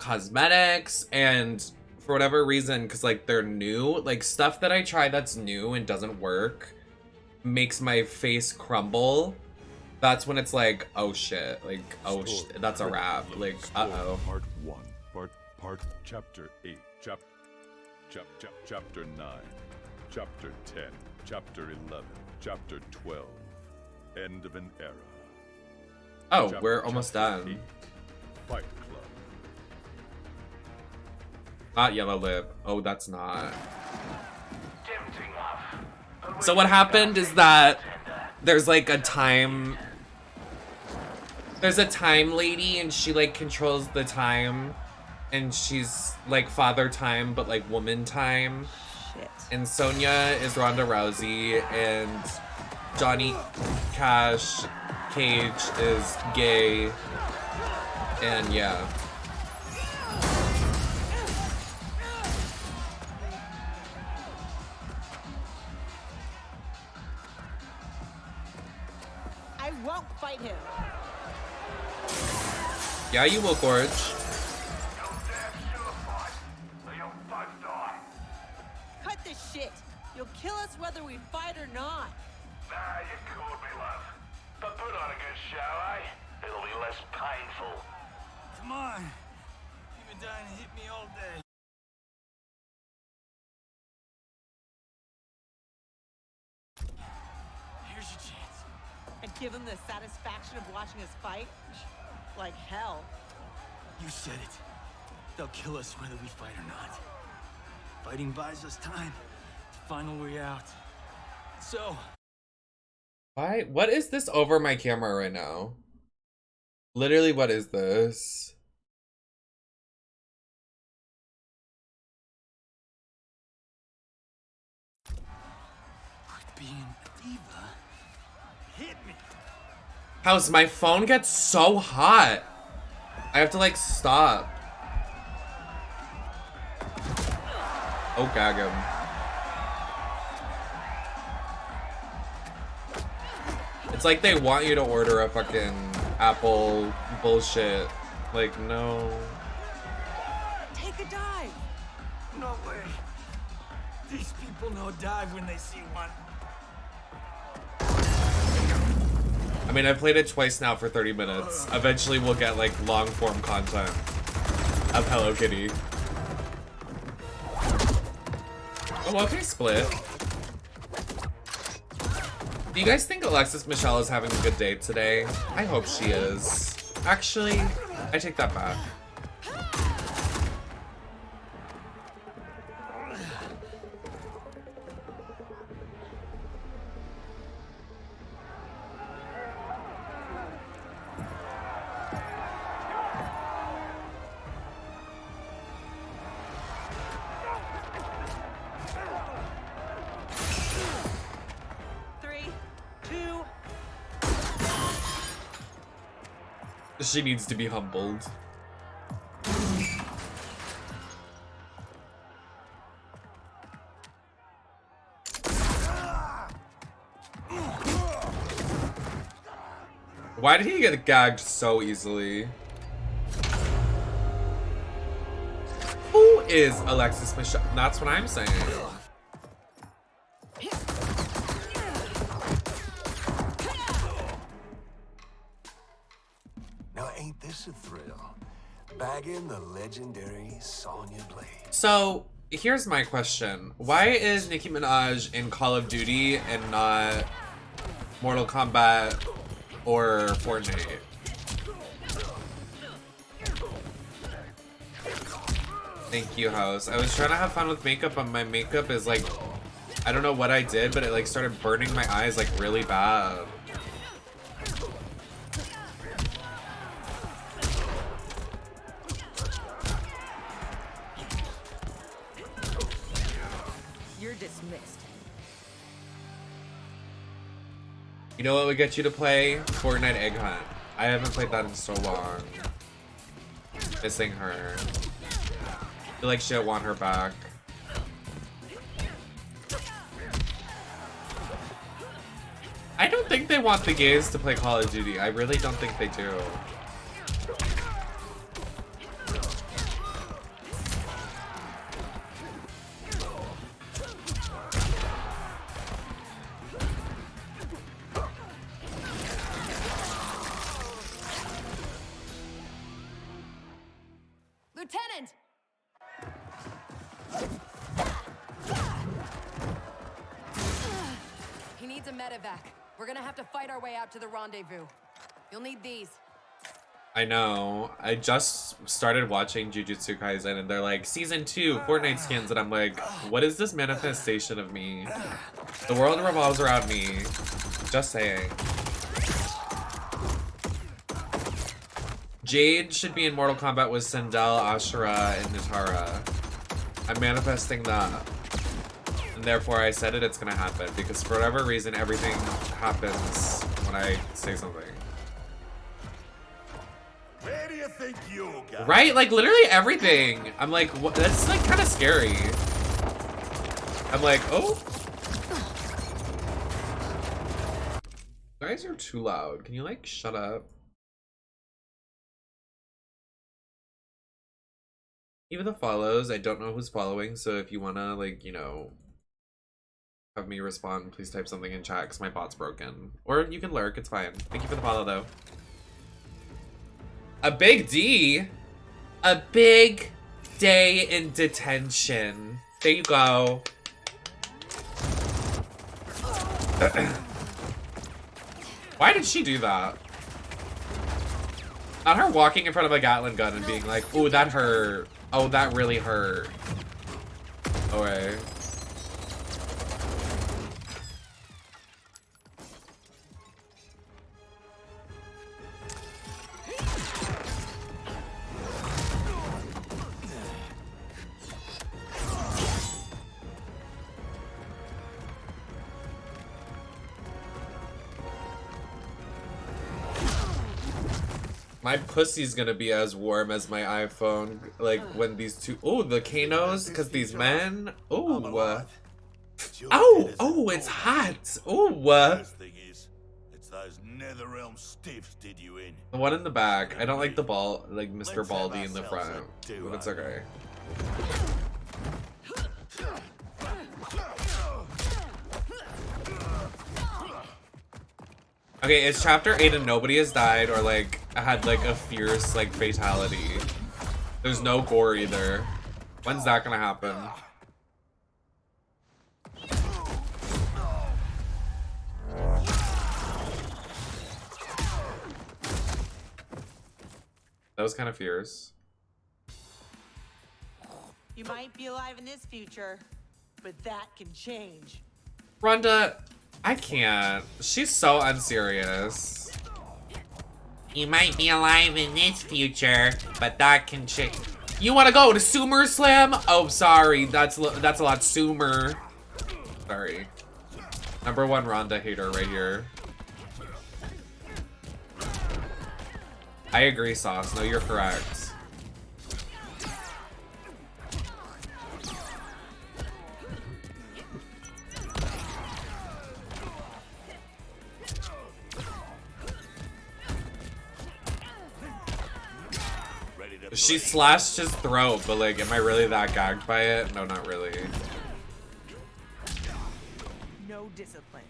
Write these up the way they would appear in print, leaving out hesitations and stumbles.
cosmetics, and for whatever reason, because like they're new, like stuff that I try that's new and doesn't work makes my face crumble. That's when it's like, oh shit, like, oh shit, that's a wrap. Like, uh-oh. Part 1, part chapter 8, chapter 9, chapter 10, chapter 11, chapter 12. End of an era. Oh, we're almost done. 8, Fight Club. Not yellow lip. Oh, that's not. So what happened is that there's like a time. There's a time lady and she like controls the time. And she's like father time, but like woman time. Shit. And Sonya is Ronda Rousey and Johnny Cage is gay. And yeah. I won't fight him. Yeah, you will, Gorge. Cut this shit. You'll kill us whether we fight or not. Nah, you called me, love. But put on a good show, eh? It'll be less painful. Come on. You've been dying to hit me all day. Here's your chance. And give him the satisfaction of watching us fight? Like hell. You said it. They'll kill us whether we fight or not. Fighting buys us time to find a way out. So... Why? What is this over my camera right now? Literally, what is this? Being a diva hit me. How's my phone gets so hot? I have to like stop. Oh, gag him. It's like they want you to order a fucking Apple bullshit. Like, no. Take a dive. No way. These people know dive when they see one. I mean, I've played it twice now for 30 minutes. Eventually we'll get like long form content of Hello Kitty. Oh, okay, split. Do you guys think Alexis Michelle is having a good day today? I hope she is. Actually, I take that back. She needs to be humbled. Why did he get gagged so easily? Who is Alexis Michelle? That's what I'm saying. Now ain't this a thrill? Bagging the legendary Sonya Blade. So, here's my question. Why is Nicki Minaj in Call of Duty and not Mortal Kombat or Fortnite? Thank you, house. I was trying to have fun with makeup, but my makeup is like, I don't know what I did, but it like started burning my eyes like really bad. You're dismissed. You know what would get you to play? Fortnite Egg Hunt. I haven't played that in so long. Missing her. I feel like she'll want her back. I don't think they want the gays to play Call of Duty. I really don't think they do. Lieutenant! He needs a medevac. We're gonna have to fight our way out to the rendezvous. You'll need these. I know. I just started watching Jujutsu Kaisen and they're like, Season 2, Fortnite skins, and I'm like, what is this manifestation of me? The world revolves around me. Just saying. Jade should be in Mortal Kombat with Sindel, Ashura, and Nitara. I'm manifesting that. And therefore I said it's gonna happen because for whatever reason everything happens when I say something. Where do you think you'll go? Right? Like literally everything. I'm like, what? That's like kind of scary. I'm like, oh. You guys are too loud. Can you like shut up? Even the follows, I don't know who's following, so if you wanna like, you know, have me respond, please type something in chat because my bot's broken. Or you can lurk, it's fine. Thank you for the follow though. A big D? A big day in detention. There you go. Why did she do that? Not her walking in front of a Gatling gun and being like, ooh, that hurt. Oh, that really hurt. Okay. My pussy's gonna be as warm as my iPhone, like when these two. Oh, the Kanos, because these men. Oh, oh, it's hot. Oh, Thing is, it's those Netherrealm stiffs did you in. the one in the back. I don't like the ball, like Mr. Baldy in the front, but it's okay. Okay, it's chapter 8 and nobody has died or like had like a fierce like fatality. There's no gore either. When's that gonna happen? That was kind of fierce. You might be alive in this future, but that can change. Rhonda, I can't. She's so unserious. You might be alive in this future, but that can change. You want to go to Sumer Slam? Oh, sorry. That's a lot Sumer. Sorry. #1 Rhonda hater right here. I agree, Sauce. No, you're correct. She slashed his throat, but like, am I really that gagged by it? No, not really. No discipline.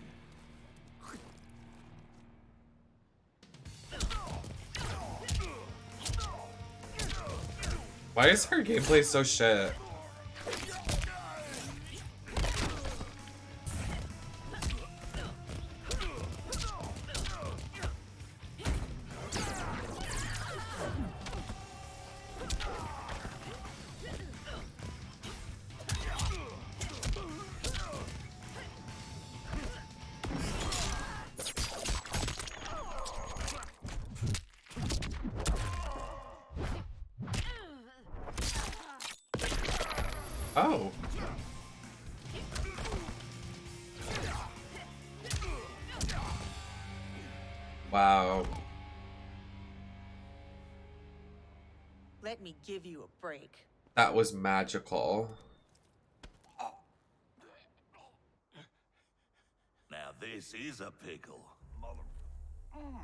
Why is her gameplay so shit? Oh. Wow. Let me give you a break. That was magical. Now this is a pickle.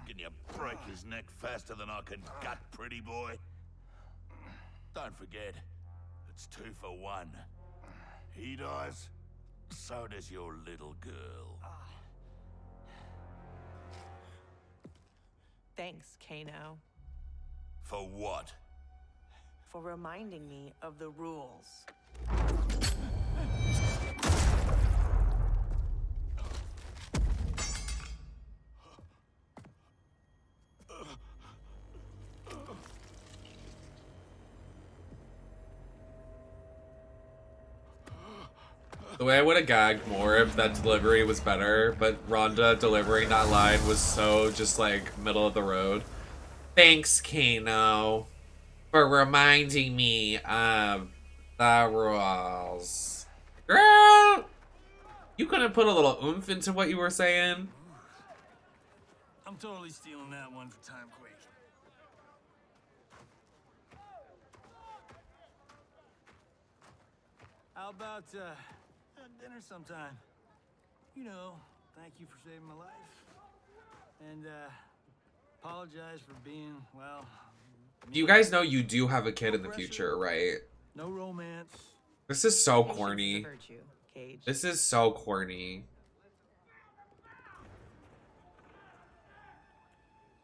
Can you break his neck faster than I can gut, pretty boy? Don't forget, it's 2 for 1. He dies, so does your little girl. Thanks, Kano. For what? for reminding me of the rules. The way I would have gagged more if that delivery was better, but Rhonda delivering that line was so just like middle of the road. Thanks, Kano, for reminding me of the rules. Girl, you couldn't put a little oomph into what you were saying? I'm totally stealing that one for Time Quake. How about dinner sometime? You know, thank you for saving my life. And apologize for being, well... You guys know you do have a kid in the future, right? No romance. This is so Patience is a corny. virtue, Cage. This is so corny.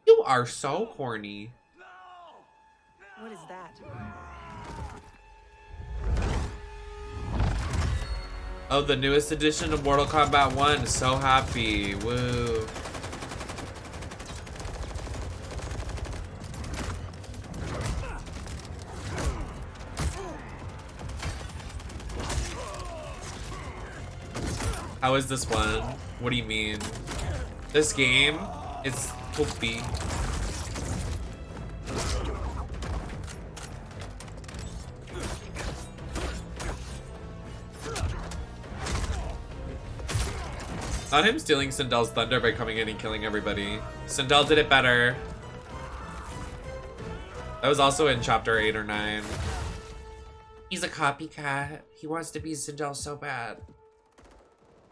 You are so corny. What is that? Oh, the newest edition of Mortal Kombat 1. So happy. Woo. How is this one? What do you mean? This game is poopy. Not him stealing Sindel's thunder by coming in and killing everybody. Sindel did it better. That was also in chapter 8 or 9. He's a copycat. He wants to be Sindel so bad.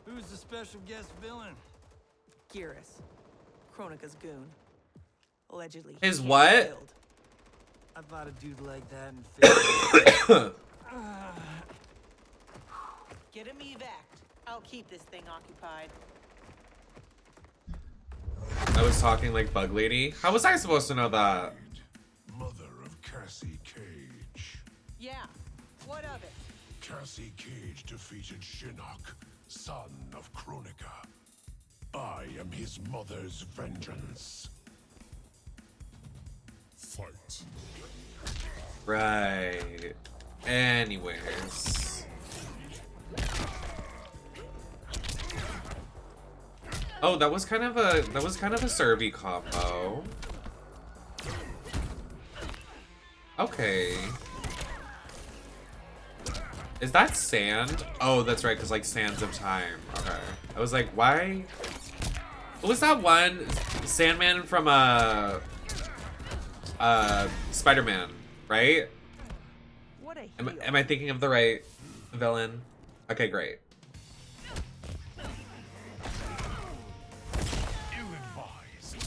Who's the special guest villain? Geras, Kronika's goon. Allegedly. he His can't what? be killed. I fought a dude like that in Get him evac. I'll keep this thing occupied. I was talking like Bug Lady. How was I supposed to know that? Mother of Cassie Cage. Yeah, what of it? Cassie Cage defeated Shinnok, son of Kronika. I am his mother's vengeance. Fight. Right. Anyways. Oh, that was kind of a servy combo. Okay. Is that sand? Oh, that's right, because like sands of time. Okay. I was like, why? What was that one? Sandman from Spider-Man, right? What a heel. Am I thinking of the right villain? Okay, great. Ill-advised.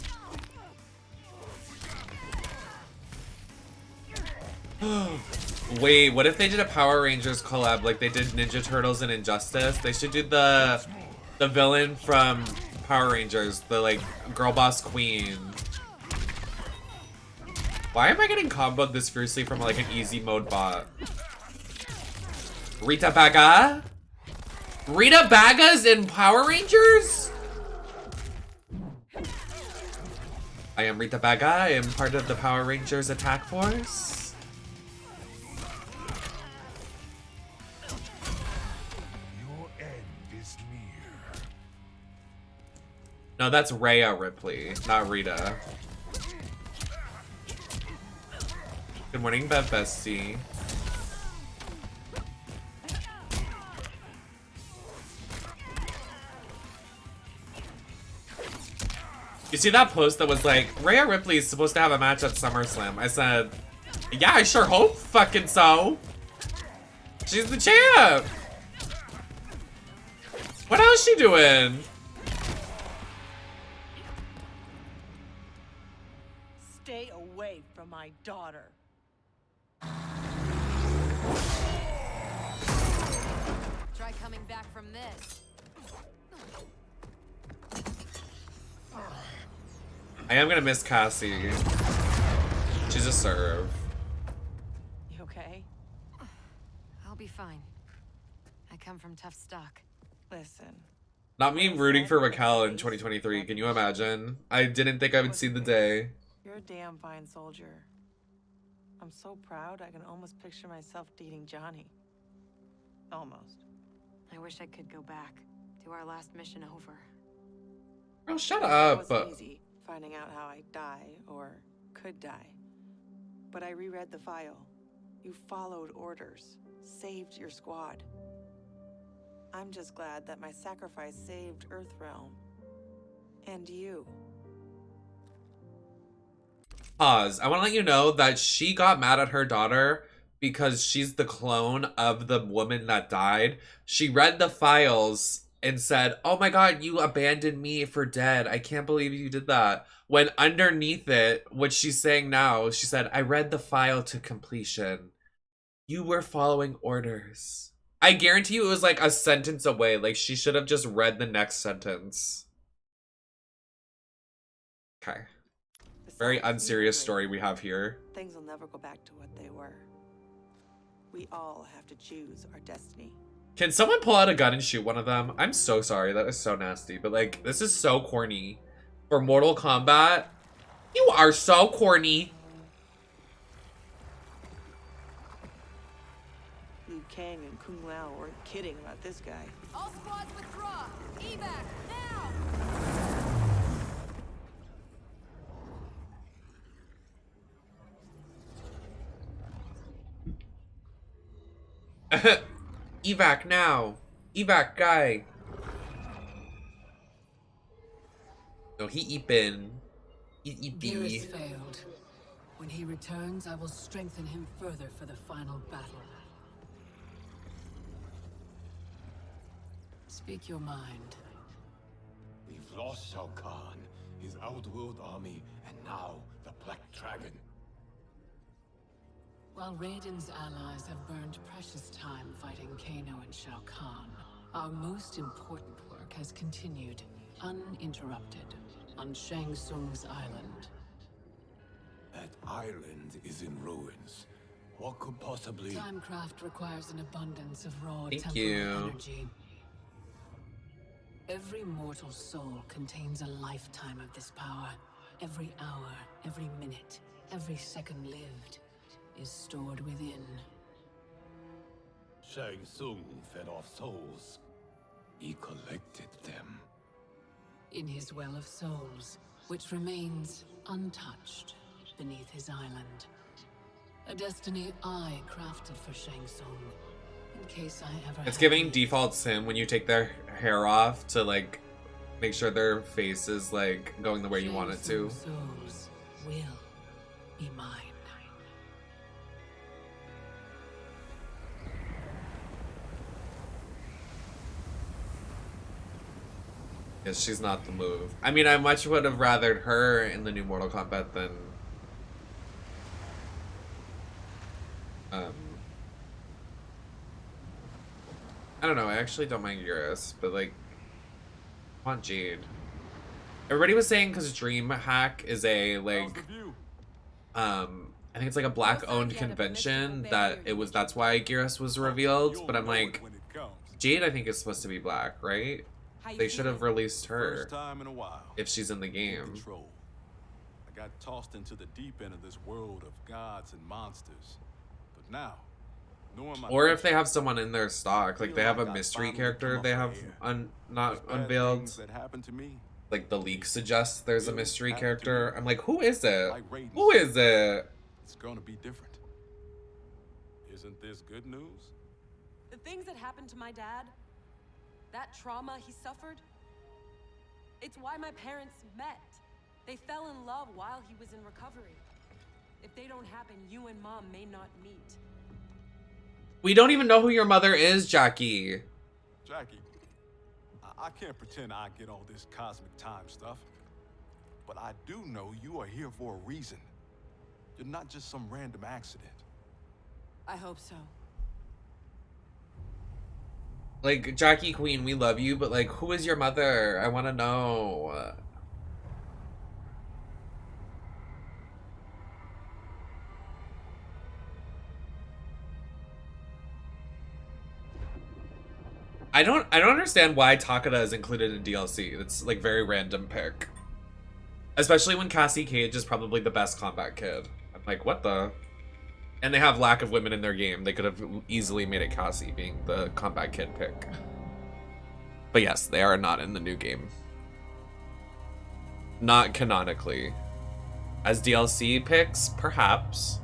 Wait, what if they did a Power Rangers collab like they did Ninja Turtles and Injustice? They should do the villain from Power Rangers, the like girl boss queen. Why am I getting comboed this fiercely from like an easy mode bot? Rita Baga? Rita Baga's in Power Rangers? I am Rita Baga. I am part of the Power Rangers attack force. Your end is near. No, that's Rhea Ripley, not Rita. Good morning, Bev Bestie. You see that post that was like, Rhea Ripley is supposed to have a match at SummerSlam? I said, yeah, I sure hope fucking so. She's the champ. What else is she doing? Stay away from my daughter. Try coming back from this. I am gonna miss Cassie. She's a serve. okay? I'll be fine. I come from tough stock. Listen. Not me rooting for Raquel in 2023. Can you imagine? I didn't think I would see the day. You're a damn fine soldier. I'm so proud I can almost picture myself dating Johnny. Almost. I wish I could go back. Do our last mission over. Oh, shut It up. wasn't easy finding out how I'd die, or could die. But I reread the file. You followed orders, saved your squad. I'm just glad that my sacrifice saved Earthrealm. And you. Pause. I want to let you know that she got mad at her daughter because she's the clone of the woman that died. She read the files and said, "Oh my god, you abandoned me for dead. I can't believe you did that." When underneath it, what she's saying now, she said, "I read the file to completion. You were following orders." I guarantee you it was like a sentence away. Like, she should have just read the next sentence. Okay. Very unserious story we have here. Things will never go back to what they were. We all have to choose our destiny. Can someone pull out a gun and shoot one of them? I'm so sorry. That is so nasty. But, like, this is so corny. For Mortal Kombat, you are so corny. Liu Kang and Kung Lao weren't kidding about this guy. All squads withdraw! Evac, now! Evac now. Evac guy. No, he eepin. He Geras failed. When he returns, I will strengthen him further for the final battle. Speak your mind. We've lost Shao Kahn, his outworld army, and now the Black Dragon. While Raiden's allies have burned precious time fighting Kano and Shao Kahn, our most important work has continued, uninterrupted, on Shang Tsung's island. That island is in ruins. What could possibly... Timecraft requires an abundance of raw Thank temporal you. energy. Every mortal soul contains a lifetime of this power. Every hour, every minute, every second lived is stored within. Shang Tsung fed off souls. He collected them. In his well of souls, which remains untouched beneath his island. A destiny I crafted for Shang Tsung, in case I ever It's had giving need. default sim when you take their hair off to, like, make sure their face is, like, going the way you want it to. Shang Tsung's souls will be mine. Yes, she's not the move. I mean, I much would have rathered her in the new Mortal Kombat than... I don't know, I actually don't mind Eurus, but, like, I want Jade. Everybody was saying because DreamHack is a, like, I think it's like a black-owned convention that that's why Geras was revealed, but I'm like, Jade I think is supposed to be black, right? They should have released her First time in a while. if she's in the game. Control. I got tossed into the deep end of this world of gods and monsters. But now, knowing my Or if they have someone in their stock, like they have a mystery character they have not unveiled. that happened to me, Like the leak suggests there's a mystery character. I'm like, who is it? like Raiden Who said, is it? it's gonna be different. Isn't this good news? The things that happened to my dad, that trauma he suffered, it's why my parents met. They fell in love while he was in recovery. If they don't happen, you and Mom may not meet. We don't even know who your mother is, Jackie. Jackie, I can't pretend I get all this cosmic time stuff. But I do know you are here for a reason. You're not just some random accident. I hope so. Like, Jackie Queen, we love you, but like, who is your mother? I want to know. I don't understand why Takeda is included in DLC. It's like very random pick. Especially when Cassie Cage is probably the best combat kid. I'm like, what the? And they have lack of women in their game. They could have easily made it Cassie being the combat kid pick. But yes, they are not in the new game. Not canonically. As DLC picks, perhaps.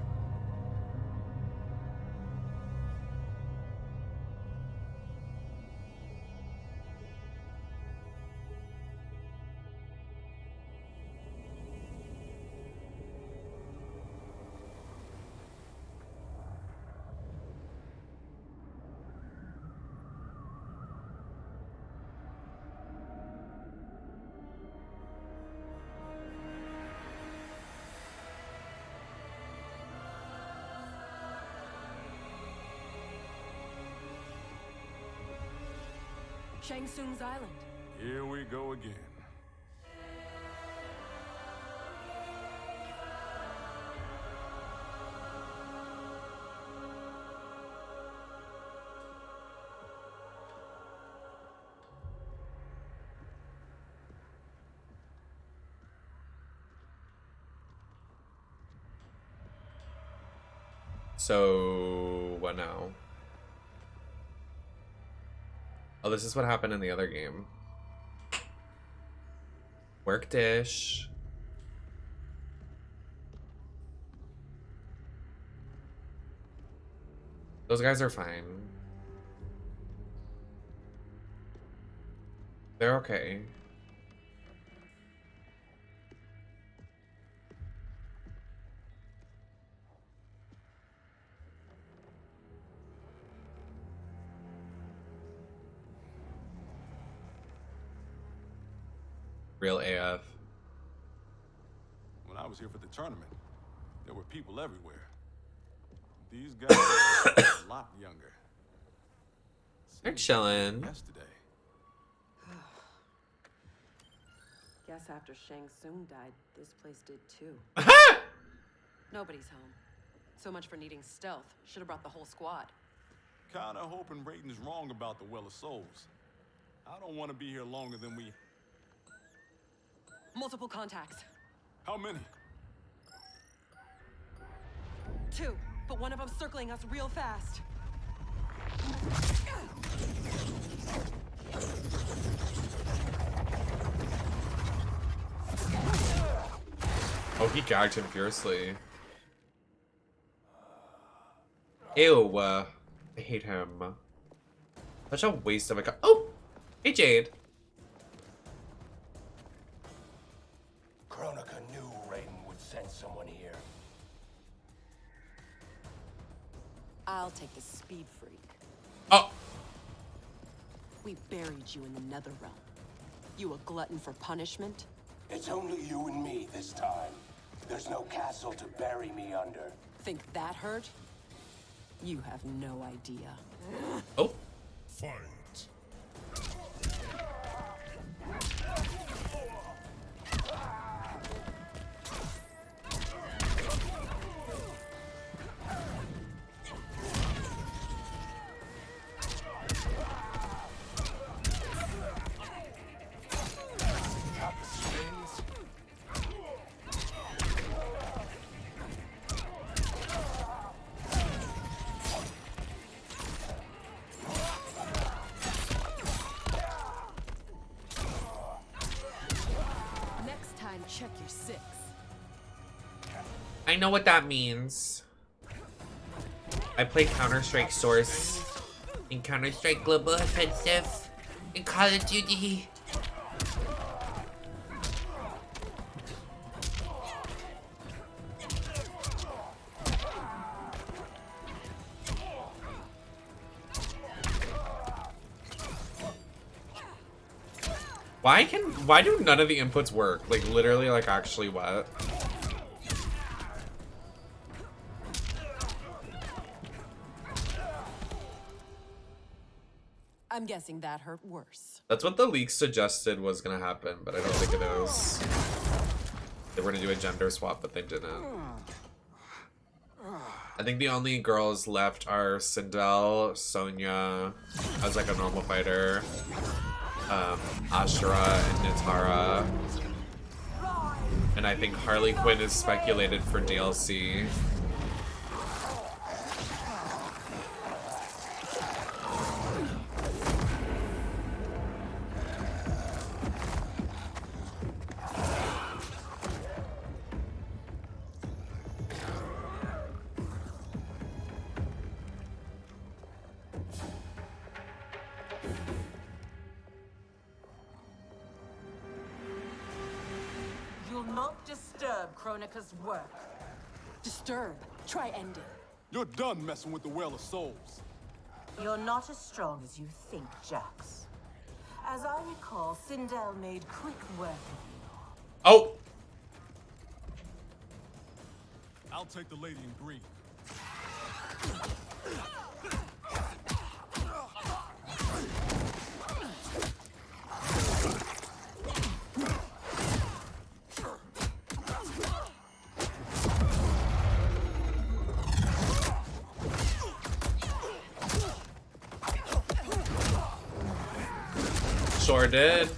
Shang Tsung's island. Here we go again. So, what now? Oh, this is what happened in the other game. Work dish. Those guys are fine. They're okay. Real AF. When I was here for the tournament, there were people everywhere. These guys are a lot younger. They're chilling. Yesterday. Guess after Shang Tsung died, this place did too. Nobody's home. So much for needing stealth. Should have brought the whole squad. Kinda hoping Raiden's wrong about the Well of Souls. I don't want to be here longer than we... Multiple contacts. How many? 2, but one of them circling us real fast. Oh, he gagged him fiercely. Ew. I hate him. Such a waste of a Oh! Hey, Jade. Kronika knew Raiden would send someone here. I'll take the speed freak. Oh! We buried you in the Nether Realm. You a glutton for punishment? It's only you and me this time. There's no castle to bury me under. Think that hurt? You have no idea. Oh. Fight. Check your 6. I know what that means. I play Counter-Strike Source in Counter-Strike Global Offensive in Call of Duty. Why do none of the inputs work? Like literally, like actually what? I'm guessing that hurt worse. That's what the leaks suggested was gonna happen, but I don't think it is. They were gonna do a gender swap, but they didn't. I think the only girls left are Sindel, Sonya as like a normal fighter, Ashura and Nitara, and I think Harley Quinn is speculated for DLC. You'll not disturb Kronika's work. Disturb. Try ending. You're done messing with the Well of Souls. You're not as strong as you think, Jax. As I recall, Sindel made quick work of you. Oh! I'll take the lady in green. Sure did.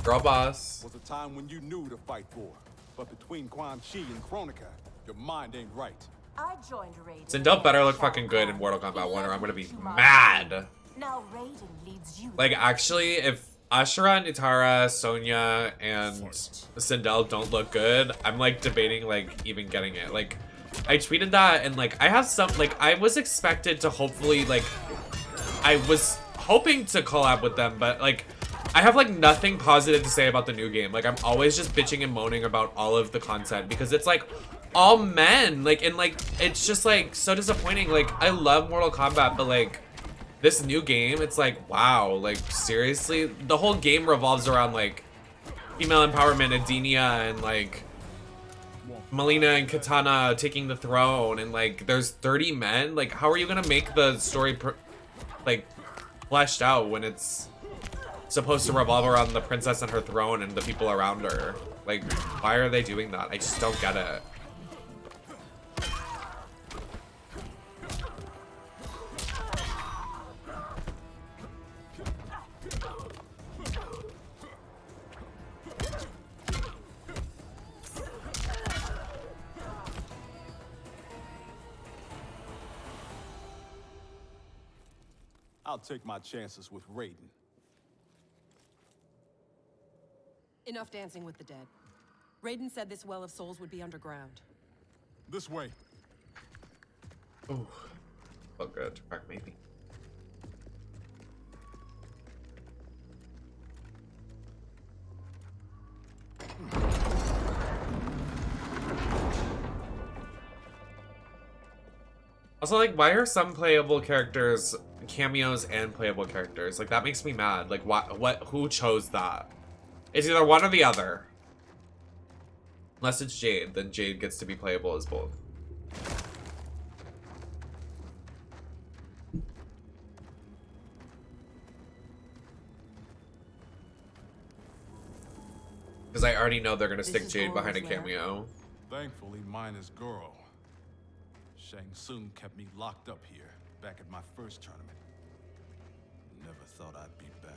Girl boss. Was a time when you knew to fight for. But between Quan Chi and Kronika, your mind ain't right. I joined Raiden. Sindel better look fucking good in Mortal Kombat 1 or I'm gonna be mad. Now Raiden leads you. Like, actually, if Ashura, Nitara, Sonya, and Sindel don't look good, I'm like debating like even getting it. Like, I tweeted that and like I have some, like I was expected to hopefully like, I was hoping to collab with them, but like I have like nothing positive to say about the new game. Like I'm always just bitching and moaning about all of the content because it's like all men, like, and like it's just like so disappointing. Like I love Mortal Kombat, but like this new game, it's like wow, like seriously, the whole game revolves around like female empowerment, Adenia, and like Melina and Katana taking the throne, and like there's 30 men. Like how are you gonna make the story like fleshed out when it's supposed to revolve around the princess and her throne and the people around her? Like, why are they doing that? I just don't get it. I'll take my chances with Raiden. Enough dancing with the dead. Raiden said this Well of Souls would be underground. This way. Ooh, felt good. Crack maybe. Also, like, why are some playable characters cameos and playable characters? Like, that makes me mad. Like, who chose that? It's either one or the other. Unless it's Jade, then Jade gets to be playable as both. Because I already know they're gonna stick Jade behind a cameo. Thankfully, mine is girl. Shang Tsung kept me locked up here, back at my first tournament. Never thought I'd be back.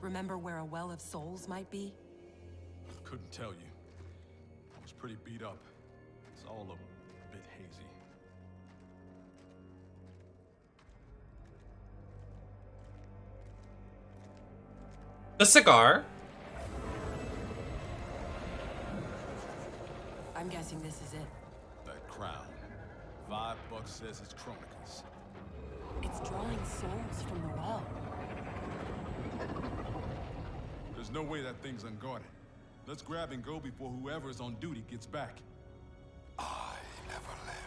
Remember where a Well of Souls might be? Couldn't tell you. I was pretty beat up. It's all a bit hazy. The cigar. I'm guessing this is it. That crown. $5 says it's Kronika's. It's drawing souls from the well. There's no way that thing's unguarded. Let's grab and go before whoever's on duty gets back. I never left.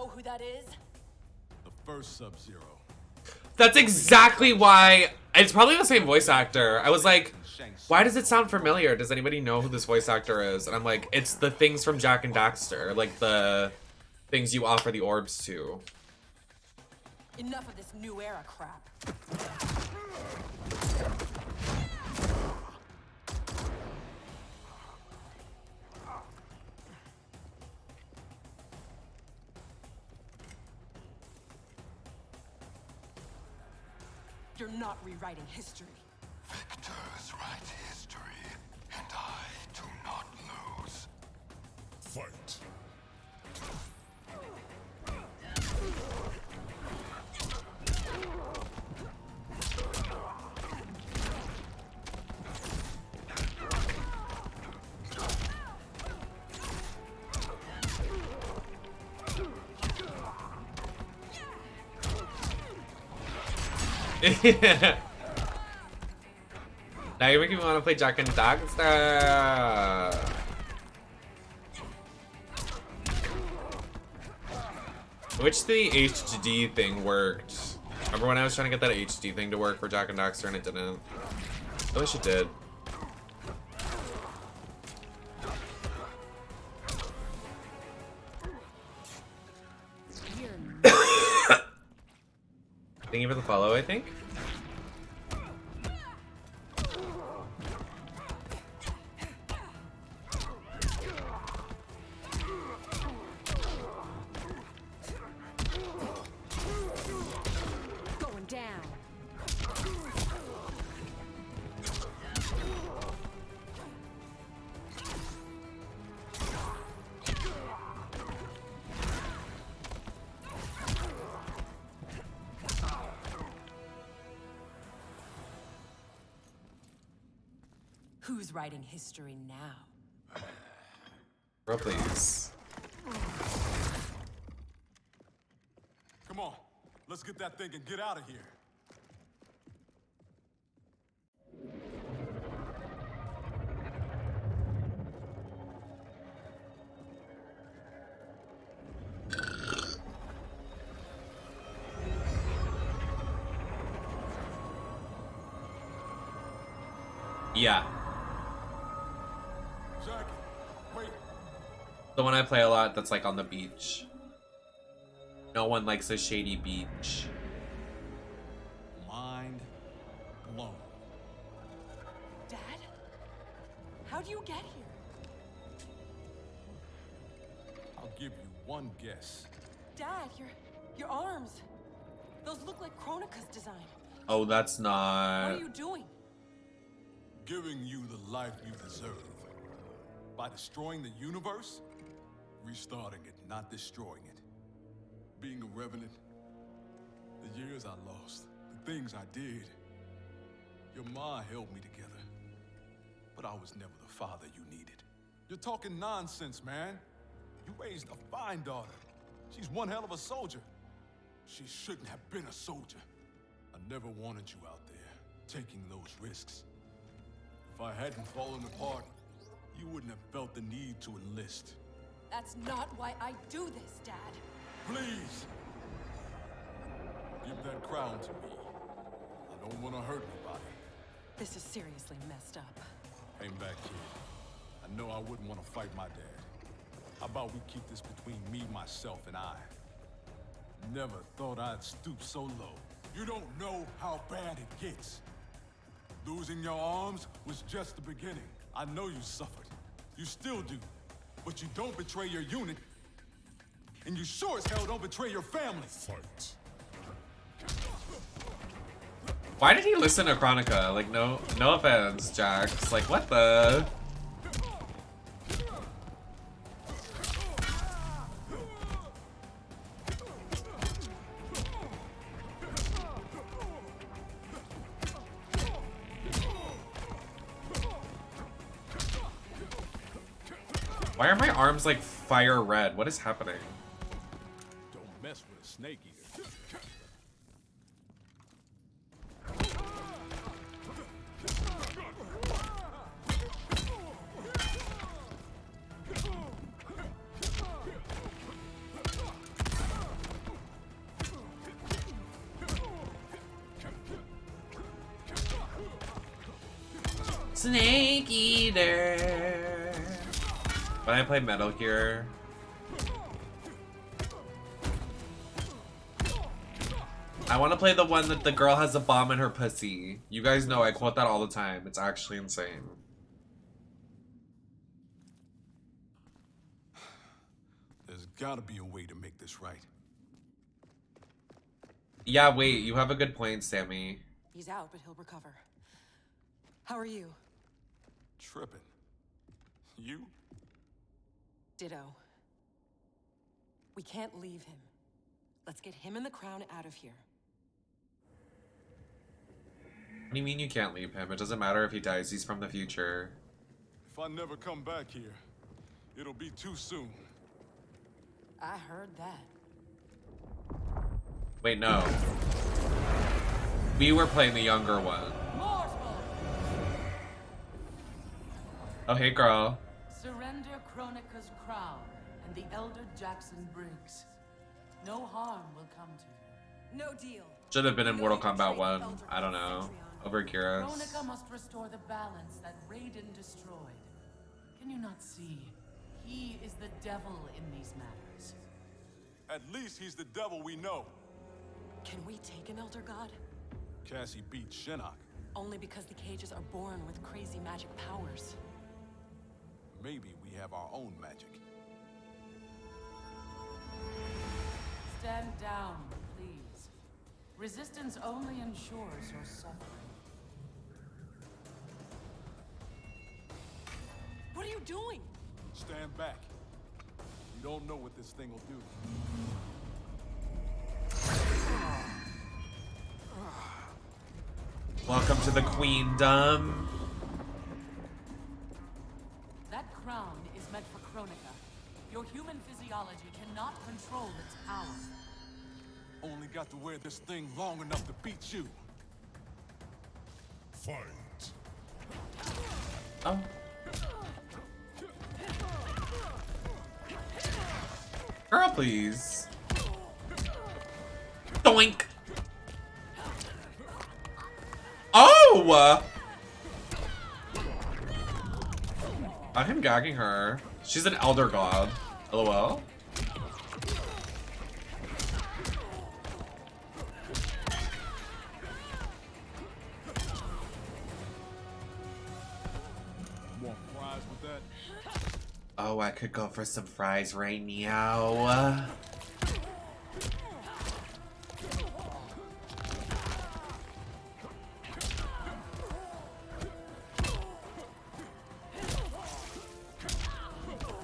know who that is? The first Sub-Zero. That's exactly why. It's probably the same voice actor. I was like, why does it sound familiar? Does anybody know who this voice actor is? And I'm like, it's the things from Jak and Daxter, like the things you offer the orbs to. Enough of this new era crap. You're not rewriting history. Victors write history, and I do not lose. Fight. Now you're making me want to play Jak and Daxter. Which the HD thing worked. Remember when I was trying to get that HD thing to work for Jak and Daxter and it didn't? I wish it did. Thank you for the follow, I think. Going down. Who's writing history now? Bro, please. Come on, let's get that thing and get out of here. Yeah. Jackie, wait. The one I play a lot that's like on the beach. No one likes a shady beach. Mind blown. Dad? How'd you get here? I'll give you one guess. Dad, your arms. Those look like Kronika's design. Oh, that's not. What are you doing? Giving you the life you deserve. By destroying the universe, restarting it, not destroying it. Being a revenant, the years I lost, the things I did. Your ma held me together, but I was never the father you needed. You're talking nonsense, man. You raised a fine daughter. She's one hell of a soldier. She shouldn't have been a soldier. I never wanted you out there, taking those risks. If I hadn't fallen apart, you wouldn't have felt the need to enlist. That's not why I do this, Dad. Please! Give that crown to me. I don't want to hurt anybody. This is seriously messed up. Hang back, kid. I know I wouldn't want to fight my dad. How about we keep this between me, myself, and I? Never thought I'd stoop so low. You don't know how bad it gets. Losing your arms was just the beginning. I know you suffered. You still do. But you don't betray your unit. And you sure as hell don't betray your family. Fight. Why did he listen to Kronika? Like, no offense, Jax. Like, what the? Why are my arms like fire red? What is happening? Don't mess with a snake eater. Snake Eater. When I play Metal Gear, I want to play the one that the girl has a bomb in her pussy. You guys know I quote that all the time. It's actually insane. There's gotta be a way to make this right. Yeah, wait, you have a good point, Sammy. He's out, but he'll recover. How are you? Tripping. You? Ditto. We can't leave him. Let's get him and the crown out of here. What do you mean you can't leave him? It doesn't matter if he dies, he's from the future. If I never come back here, it'll be too soon. I heard that. Wait, no. We were playing the younger one. Mortal! Oh, hey, girl. Surrender Kronika's crown and the Elder Jackson Briggs. No harm will come to you. No deal. Should have been in Mortal Kombat 1. I don't know. Over Geras. Kronika must restore the balance that Raiden destroyed. Can you not see? He is the devil in these matters. At least he's the devil we know. Can we take an Elder God? Cassie beat Shinnok. Only because the cages are born with crazy magic powers. Maybe we have our own magic. Stand down, please. Resistance only ensures your suffering. What are you doing? Stand back. You don't know what this thing will do. Welcome to the Queendom. That crown is meant for Kronika. Your human physiology cannot control its power. Only got to wear this thing long enough to beat you. Fight. Oh. Girl, please. Doink. Oh! I'm him gagging her. She's an elder god. LOL. Want fries with that? Oh, I could go for some fries right now.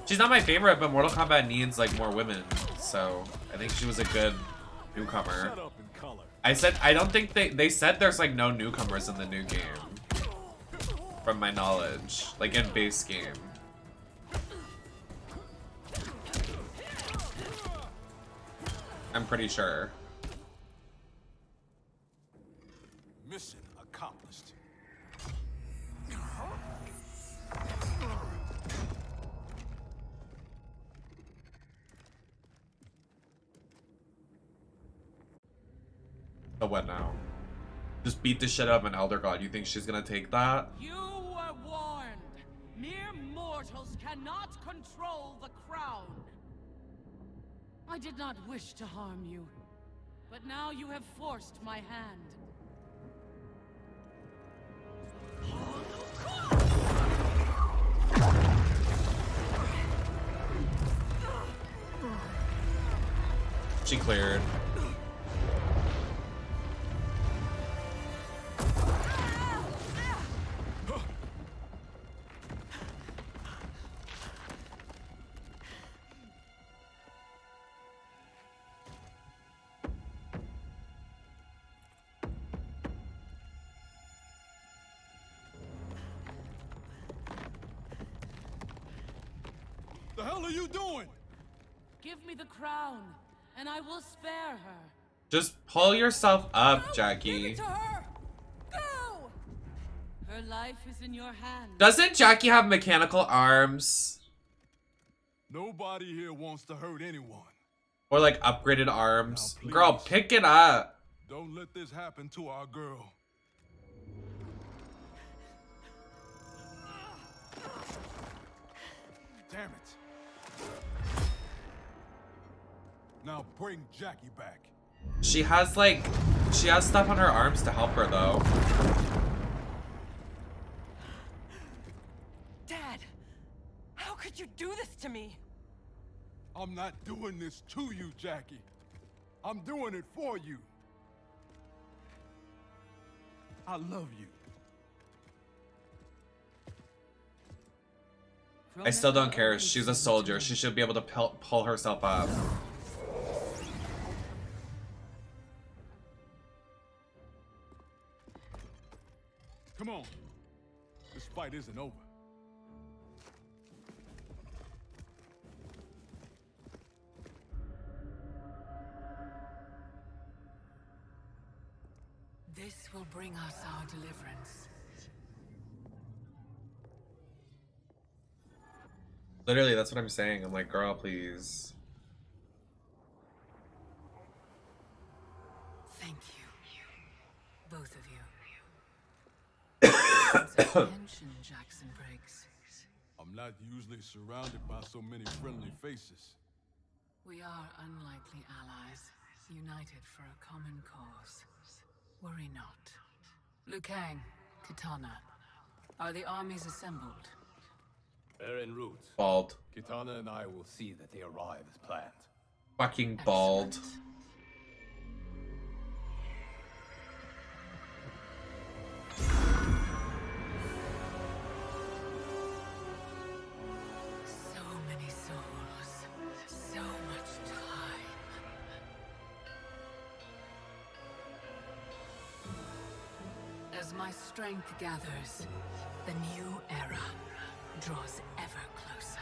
She's not my favorite, but Mortal Kombat needs like more women, so I think she was a good newcomer. Shut up and color. I said I don't think they said there's like no newcomers in the new game, from my knowledge, like in base game. I'm pretty sure. Mission accomplished. So what now? Just beat the shit out of an Elder God. You think she's gonna take that? You were warned. Mere mortals cannot control the crown. I did not wish to harm you, but now you have forced my hand. She cleared. The hell are you doing? Give me the crown, and I will spare her. Just pull yourself up, Jackie. Give it to her! Go! Her life is in your hands. Doesn't Jackie have mechanical arms? Nobody here wants to hurt anyone. Or like upgraded arms? Now, Girl, please. pick it up. Don't let this happen to our girl. Damn it. Now bring Jackie back. She has stuff on her arms to help her though. Dad, how could you do this to me? I'm not doing this to you, Jackie. I'm doing it for you. I love you. I still don't care. She's a soldier. She should be able to pull herself up. Come on. This fight isn't over. This will bring us our deliverance. Literally, that's what I'm saying. I'm like, girl, please. Thank you. Both of you. Attention, Jackson Briggs. I'm not usually surrounded by so many friendly faces. We are unlikely allies, united for a common cause. Worry not. Liu Kang, Kitana, are the armies assembled? They're en route. Bald. Kitana and I will see that they arrive as planned. Fucking bald. Excellent. So many souls, so much time. As my strength gathers, the new era draws ever closer.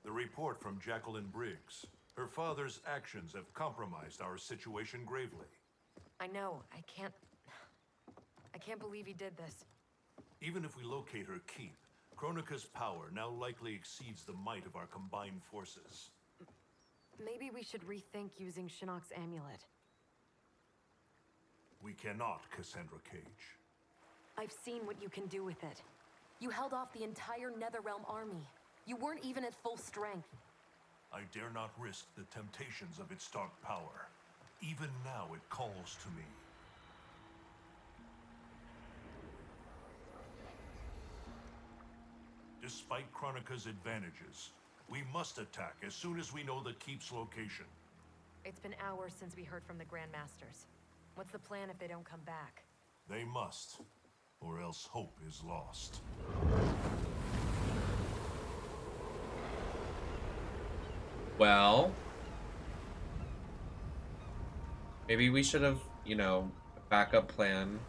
The report from Jacqueline Briggs. Her father's actions have compromised our situation gravely. I know. I can't believe he did this. Even if we locate her keep, Kronika's power now likely exceeds the might of our combined forces. Maybe we should rethink using Shinnok's amulet. We cannot, Cassandra Cage. I've seen what you can do with it. You held off the entire Netherrealm army. You weren't even at full strength. I dare not risk the temptations of its dark power. Even now it calls to me. Despite Kronika's advantages, we must attack as soon as we know the keep's location. It's been hours since we heard from the Grandmasters. What's the plan if they don't come back? They must, or else hope is lost. Well, maybe we should have, you know, a backup plan.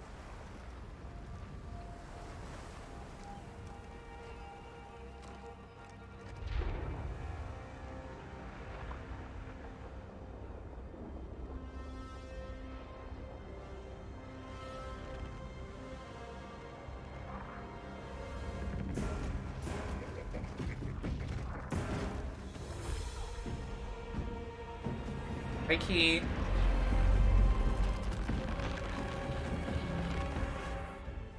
Hi, Key.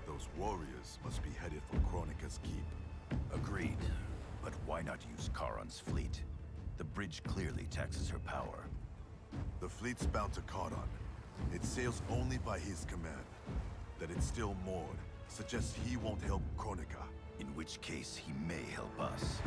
Those warriors must be headed for Kronika's keep. Agreed. But why not use Charon's fleet? The bridge clearly taxes her power. The fleet's bound to Charon. It sails only by his command. That it's still moored suggests he won't help Kronika. In which case, he may help us.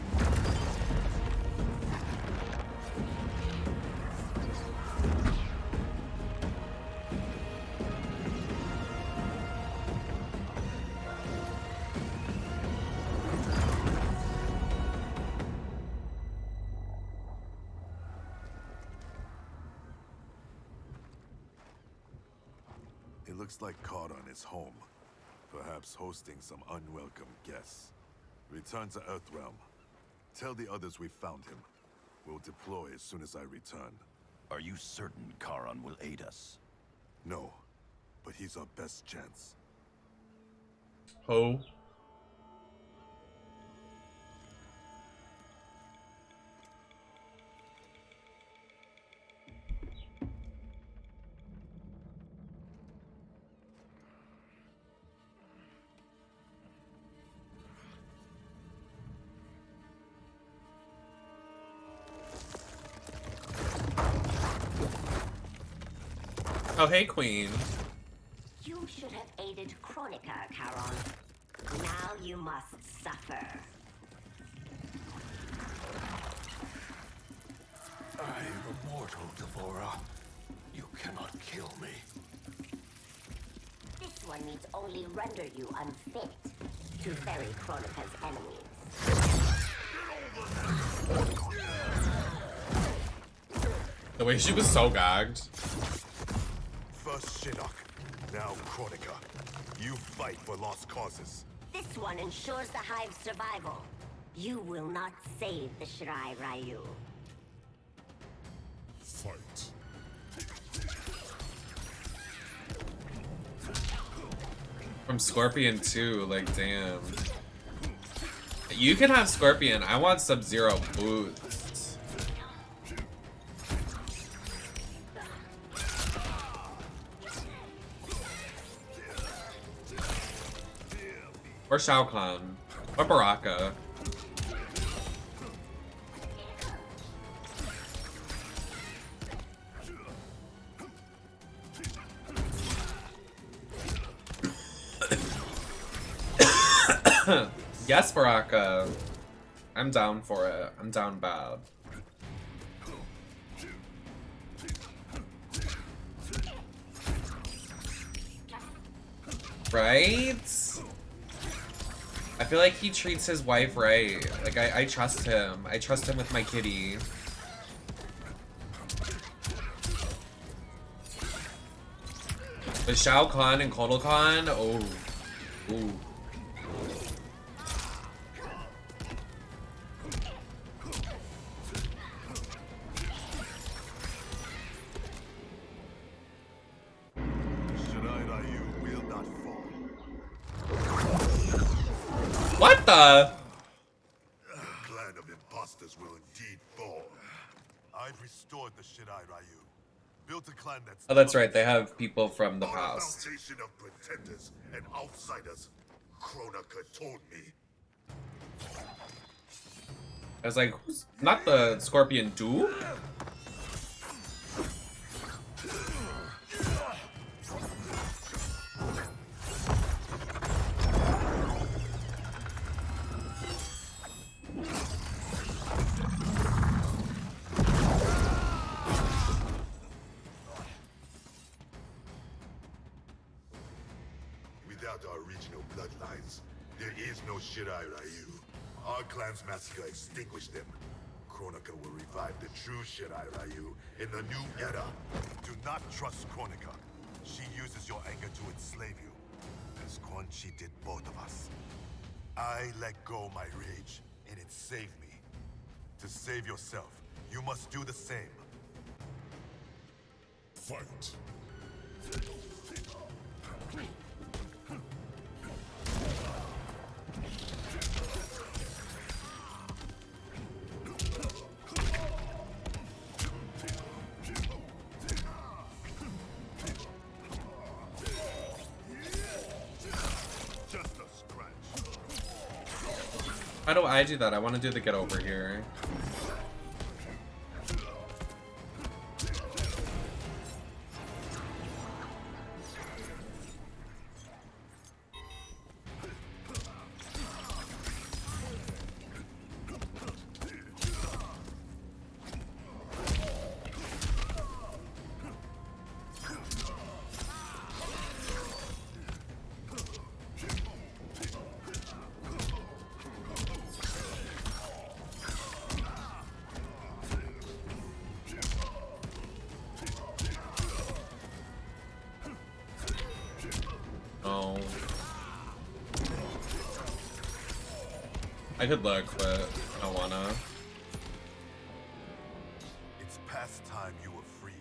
It looks like Charon is home. Perhaps hosting some unwelcome guests. Return to Earthrealm. Tell the others we found him. We'll deploy as soon as I return. Are you certain Charon will aid us? No, but he's our best chance. Oh. Oh, hey, Queen. You should have aided Kronika, Charon. Now you must suffer. I am immortal, Devorah. You cannot kill me. This one needs only render you unfit to ferry Kronika's enemies. The way she was so gagged. First Shinnok, now Kronika. You fight for lost causes. This one ensures the Hive's survival. You will not save the Shirai Ryu. Fight. From Scorpion too, like damn. You can have Scorpion. I want Sub-Zero boots. Or Shao Kahn. Or Baraka. Yes, Baraka. I'm down for it. I'm down bad. Right? I feel like he treats his wife right. Like, I trust him. I trust him with my kitty. But Shao Kahn and Kotal Kahn? Oh. Ooh. What the? The clan of imposters will indeed fall. I've restored the Shirai Ryu. Built a clan that's... Oh, that's right. They have people from the on a past. foundation of pretenders and outsiders. Kronika told me. I was like, who's not the Scorpion dude? Without our regional bloodlines, there is no Shirai Ryu. Our clan's massacre extinguished them. Kronika will revive the true Shirai Ryu in the new era. Do not trust Kronika. She uses your anger to enslave you, as Quan Chi did both of us. I let go my rage, and it saved me. To save yourself, you must do the same. Fight. How do I do that? I want to do the get over here. I could look, but I don't wanna. It's past time you were freed.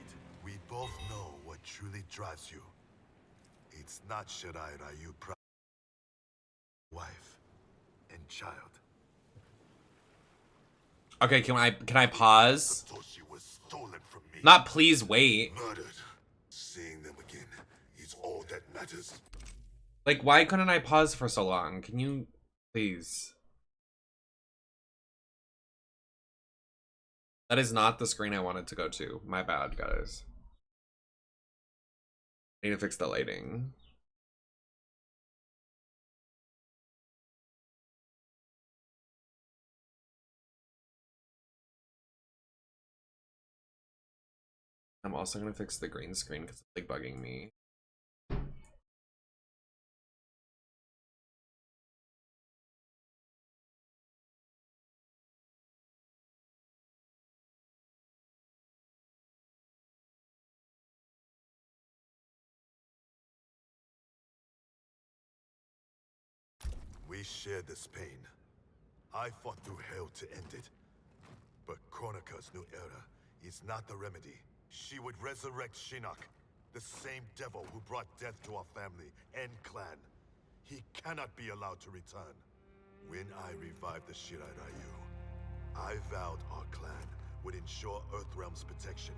We both know what truly drives you. It's not Shirai Ryu wife and child. Okay, can I pause? Satoshi was stolen from me. Not please wait. Murdered. Seeing them again is all that matters. Like, why couldn't I pause for so long? Can you please? That is not the screen I wanted to go to. My bad, guys. I need to fix the lighting. I'm also gonna fix the green screen because it's like bugging me. We share this pain. I fought through hell to end it. But Kronika's new era is not the remedy. She would resurrect Shinnok, the same devil who brought death to our family and clan. He cannot be allowed to return. When I revived the Shirai Ryu, I vowed our clan would ensure Earthrealm's protection.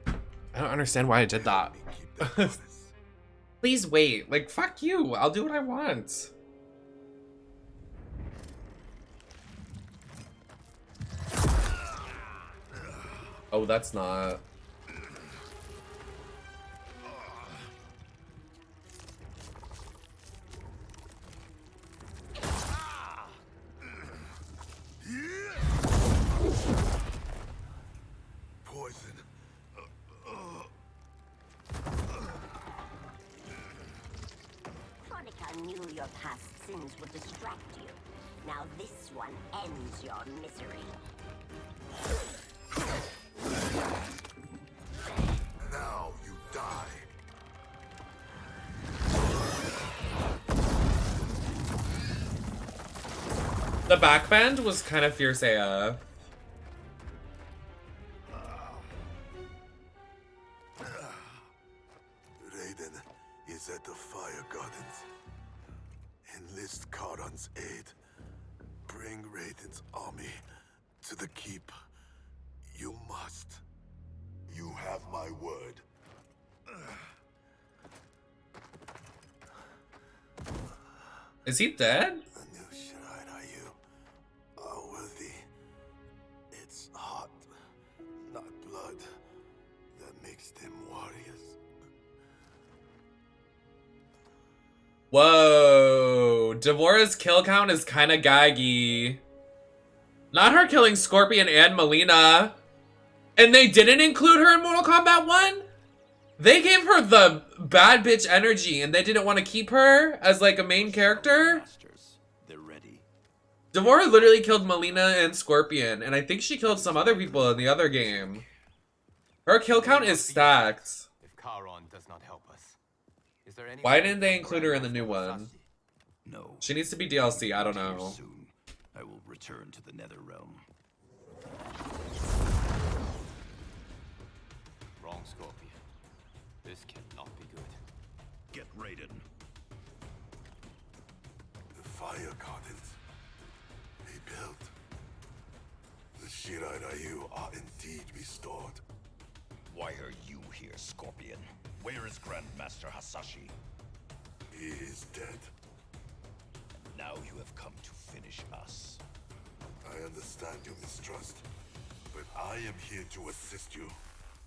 I don't understand why I did that. Please wait. Like, fuck you. I'll do what I want. Oh, that's not. Poison. Kronika knew your past sins would distract you. Now this one ends your misery. Now you die. The backbend was kind of fierce AF. Raiden is at the Fire Gardens. Enlist Karan's aid. Bring Raiden's army to the keep. You must. You have my word. Is he dead? The new Shirai Ryu are worthy. It's heart, not blood, that makes them warriors. Whoa. Devorah's kill count is kind of gaggy. Not her killing Scorpion and Melina. And they didn't include her in Mortal Kombat 1? They gave her the bad bitch energy and they didn't want to keep her as like a main character? They're ready. Devorah literally killed Melina and Scorpion, and I think she killed some other people in the other game. Her kill count is stacked. If Charon does not help us. Is there any Why didn't they include her in the new one? No. She needs to be DLC, I don't Here know. soon, I will return to the Nether Realm. Wrong Scorpion. This cannot be good. Get Raiden. The Fire Gardens. Rebuilt. The Shirai Ryu are indeed restored. Why are you here, Scorpion? Where is Grandmaster Hasashi? He is dead. Now you have come to finish us. I understand your mistrust, but I am here to assist you.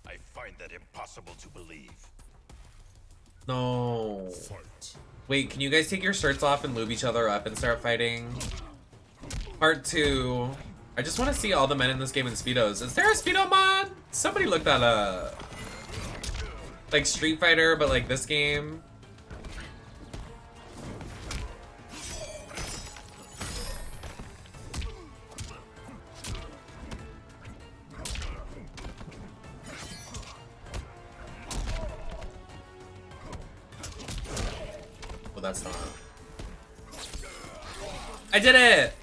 I find that impossible to believe. No. Wait, can you guys take your shirts off and lube each other up and start fighting? Part 2. I just want to see all the men in this game in Speedos. Is there a Speedo mod? Somebody look that up. Like Street Fighter, but like this game. Well, that's not. I did it!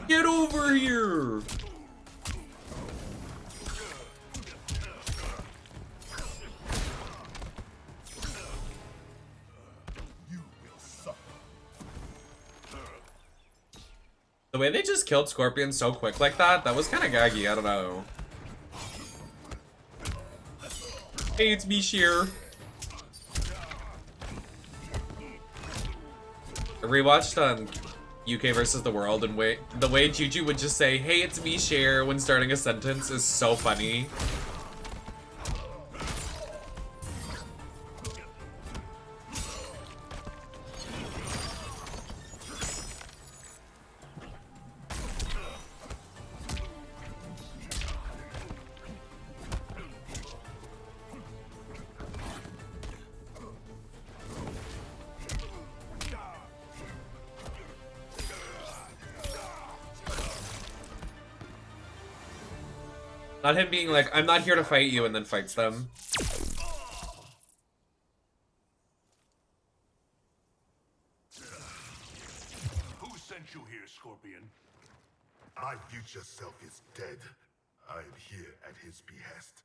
Get over here! The way they just killed Scorpion so quick like that was kind of gaggy, I don't know. Hey, it's me, Sheer. I rewatched UK versus the World, and the way Juju would just say, "Hey, it's me, Sheer," when starting a sentence is so funny. Not him being like, I'm not here to fight you, and then fights them. Who sent you here, Scorpion? My future self is dead. I am here at his behest.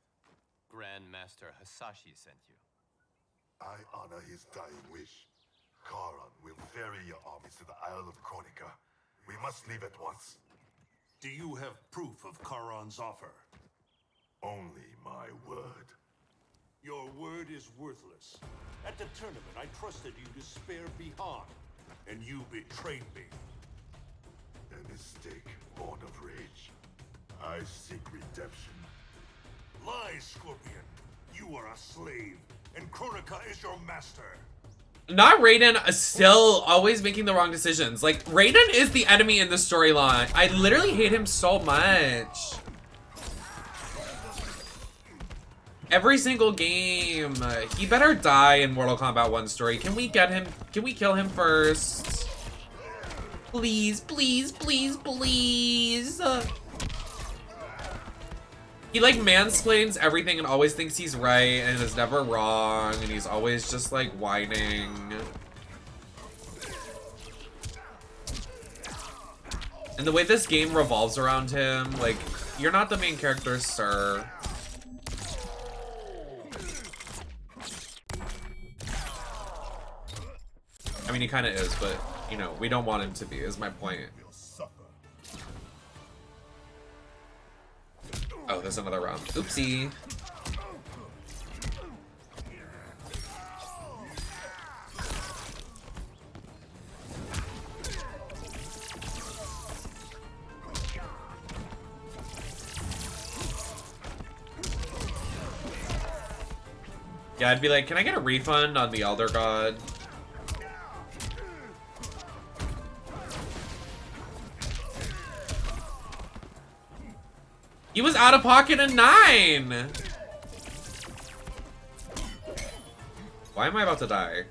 Grandmaster Hasashi sent you. I honor his dying wish. Charon will ferry your armies to the Isle of Kronika. We must leave at once. Do you have proof of Charon's offer? Only my word. Your word is worthless. At the tournament, I trusted you to spare Bihan, and you betrayed me. A mistake born of rage. I seek redemption. Lies, Scorpion. You are a slave, and Kronika is your master. Not Raiden, still always making the wrong decisions. Like, Raiden is the enemy in the storyline. I literally hate him so much. Every single game. He better die in Mortal Kombat 1 story. Can we get him? Can we kill him first? Please, please, please, please. He like mansplains everything and always thinks he's right and is never wrong, and he's always just like whining. And the way this game revolves around him, like, you're not the main character, sir. I mean, he kind of is, but, you know, we don't want him to be, is my point. Oh, there's another round. Oopsie. Yeah, I'd be like, can I get a refund on the Elder God? He was out of pocket a 9! Why am I about to die?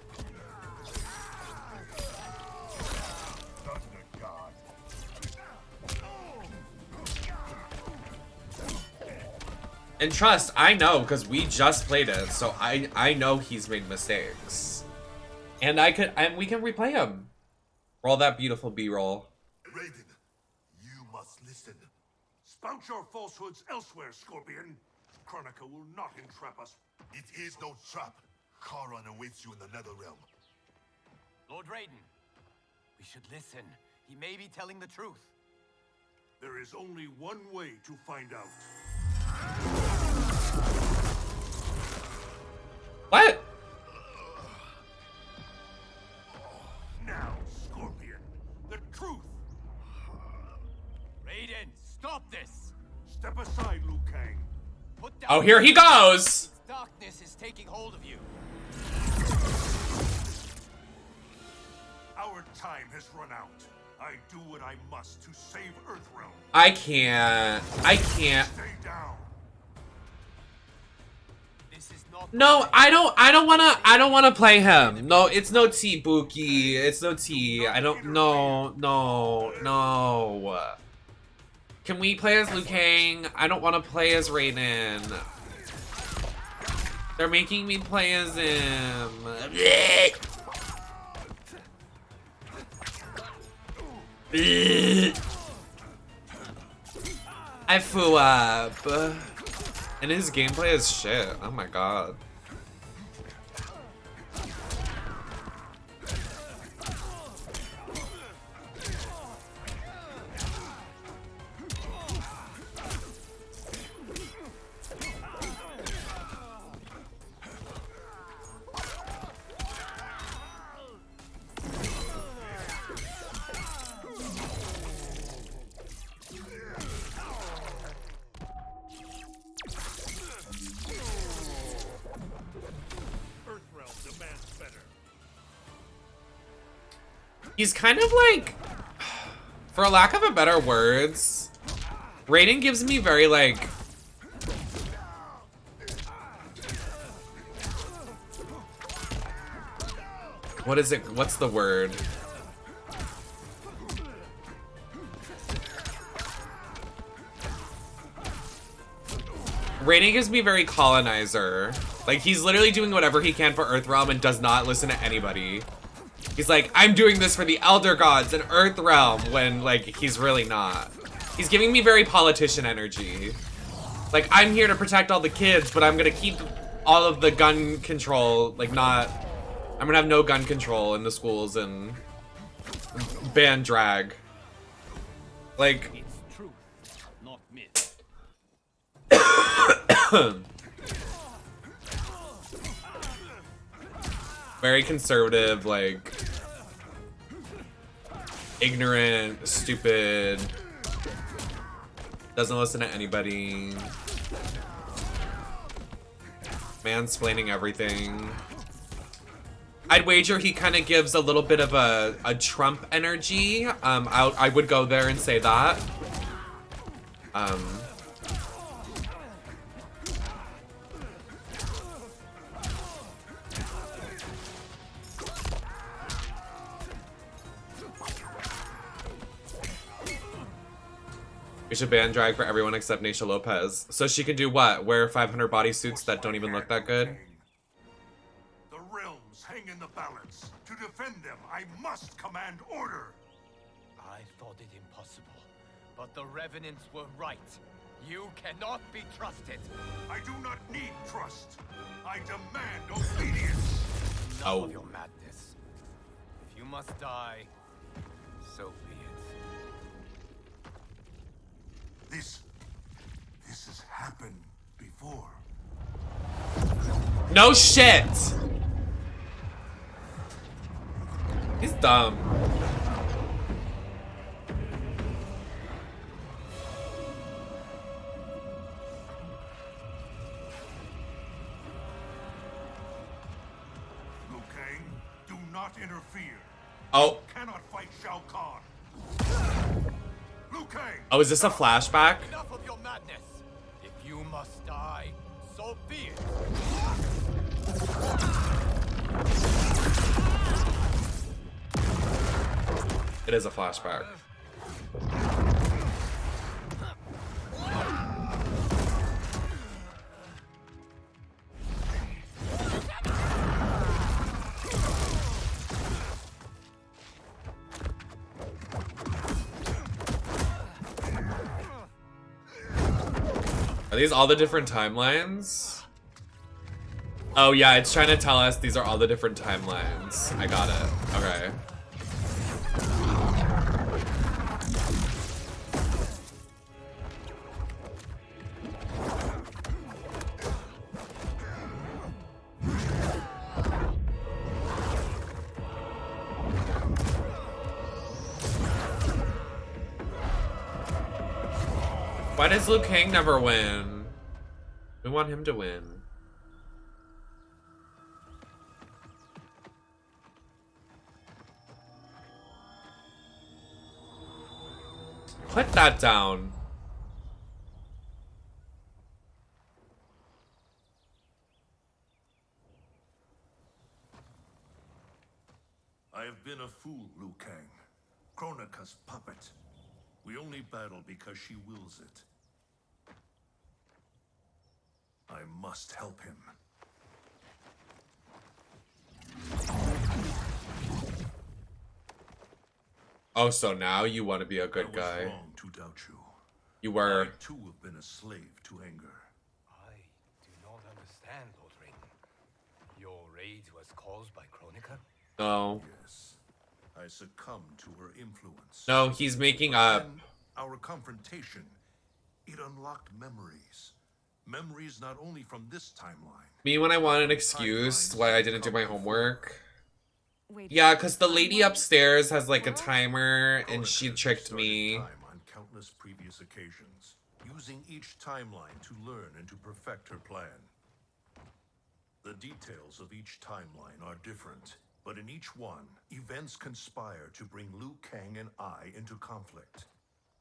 And trust, I know, because we just played it, so I know he's made mistakes. And we can replay him. Roll that beautiful B-roll. Raiden, you must listen. Spout your falsehoods elsewhere, Scorpion. Kronika will not entrap us. It is no trap. Charon awaits you in the Netherrealm. Lord Raiden, we should listen. He may be telling the truth. There is only one way to find out. What? Now, Scorpion, the truth. Raiden, stop this! Step aside, Liu Kang. Put down Oh, here he goes! Darkness is taking hold of you. Our time has run out. I do what I must to save Earthrealm. I can't. Stay down. This is not No, I don't wanna play him. No, it's no tea, Buki. It's no tea. No. Can we play as Liu Kang? I don't wanna play as Raiden. They're making me play as him. I flew up. And his gameplay is shit. Oh my god. He's kind of like, for a lack of a better words, Raiden gives me very like, what is it? What's the word? Raiden gives me very colonizer. Like, he's literally doing whatever he can for Earthrealm and does not listen to anybody. He's like, I'm doing this for the Elder Gods and Earthrealm, when, like, he's really not. He's giving me very politician energy. Like, I'm here to protect all the kids, but I'm gonna keep all of the gun control, like, not... I'm gonna have no gun control in the schools and ban drag. Like... It's truth, not myth. Very conservative, like... ignorant, stupid... doesn't listen to anybody. Mansplaining everything. I'd wager he kind of gives a little bit of a Trump energy. I would go there and say that. We should ban drag for everyone except Naisha Lopez. So she can do what? Wear 500 bodysuits that don't even look that good? The realms hang in the balance. To defend them, I must command order. I thought it impossible, but the Revenants were right. You cannot be trusted. I do not need trust. I demand obedience. Enough of your madness. If you must die, so be it. This has happened before. No shit! He's dumb. Liu Kang, do not interfere. Oh. You cannot fight Shao Kahn. Liu Kang. Oh, is this a flashback? Enough of your madness. If you must die, so be it. It is a flashback. Are these all the different timelines? Oh yeah, it's trying to tell us these are all the different timelines. I got it. Okay. Why does Liu Kang never win? We want him to win. Put that down. I have been a fool, Liu Kang. Kronika's puppet. We only battle because she wills it. I must help him. Oh, so now you want to be a good guy. I was wrong to doubt you. You were. I too have been a slave to anger. I do not understand, Lord Raiden. Your rage was caused by Kronika? No. Yes. I succumbed to her influence. No, he's making up. Our confrontation, it unlocked memories. Memories not only from this timeline. Me when I want an excuse why I didn't do my homework. Yeah, because the lady upstairs has like a timer and she tricked me. Time on countless previous occasions, using each timeline to learn and to perfect her plan. The details of each timeline are different, but in each one, events conspire to bring Liu Kang and I into conflict.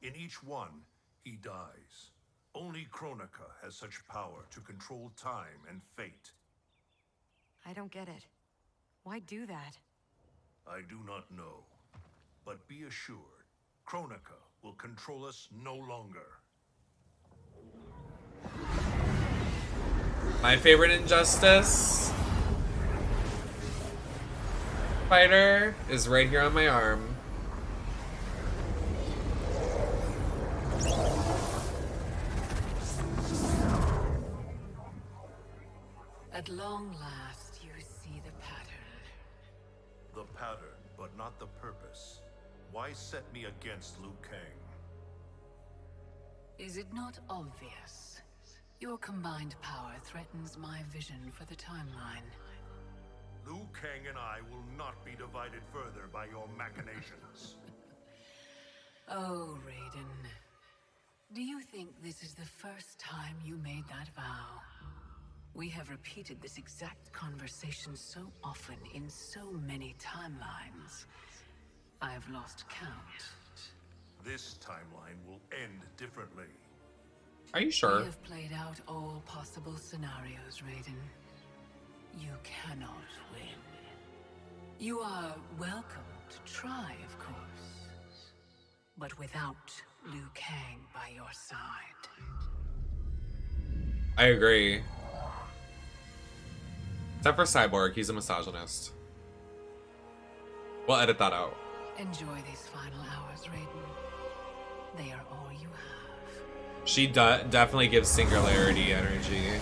In each one, he dies. Only Kronika has such power to control time and fate. I don't get it. Why do that? I do not know. But be assured, Kronika will control us no longer. My favorite Injustice fighter is right here on my arm. At long last, you see the pattern. The pattern, but not the purpose. Why set me against Liu Kang? Is it not obvious? Your combined power threatens my vision for the timeline. Liu Kang and I will not be divided further by your machinations. Oh, Raiden. Do you think this is the first time you made that vow? We have repeated this exact conversation so often in so many timelines. I've lost count. This timeline will end differently. Are you sure? We have played out all possible scenarios, Raiden. You cannot win. You are welcome to try, of course. But without Liu Kang by your side. I agree. Except for Cyborg, he's a misogynist. We'll edit that out. Enjoy these final hours, Raiden. They are all you have. She definitely gives Singularity energy.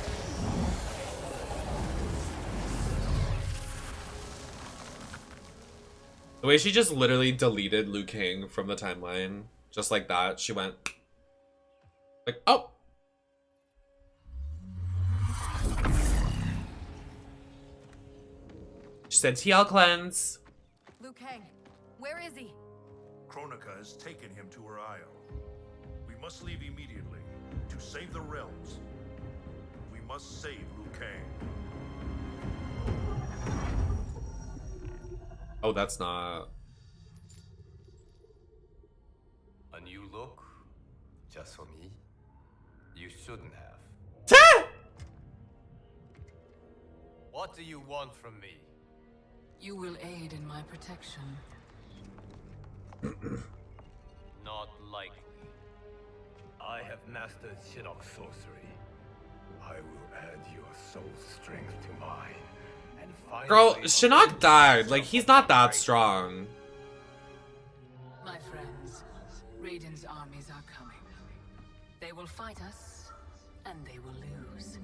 The way she just literally deleted Liu Kang from the timeline, just like that, she went like, oh. She said TL cleanse. Liu Kang, where is he? Kronika has taken him to her isle. We must leave immediately to save the realms. We must save Liu Kang. Oh, that's not. A new look? Just for me? You shouldn't have. What do you want from me? You will aid in my protection. Not likely. I have mastered Shinnok's sorcery. I will add your soul strength to mine. And finally, Girl, Shinnok died. Like, he's not that strong. My friends, Raiden's armies are coming. They will fight us, and they will lose.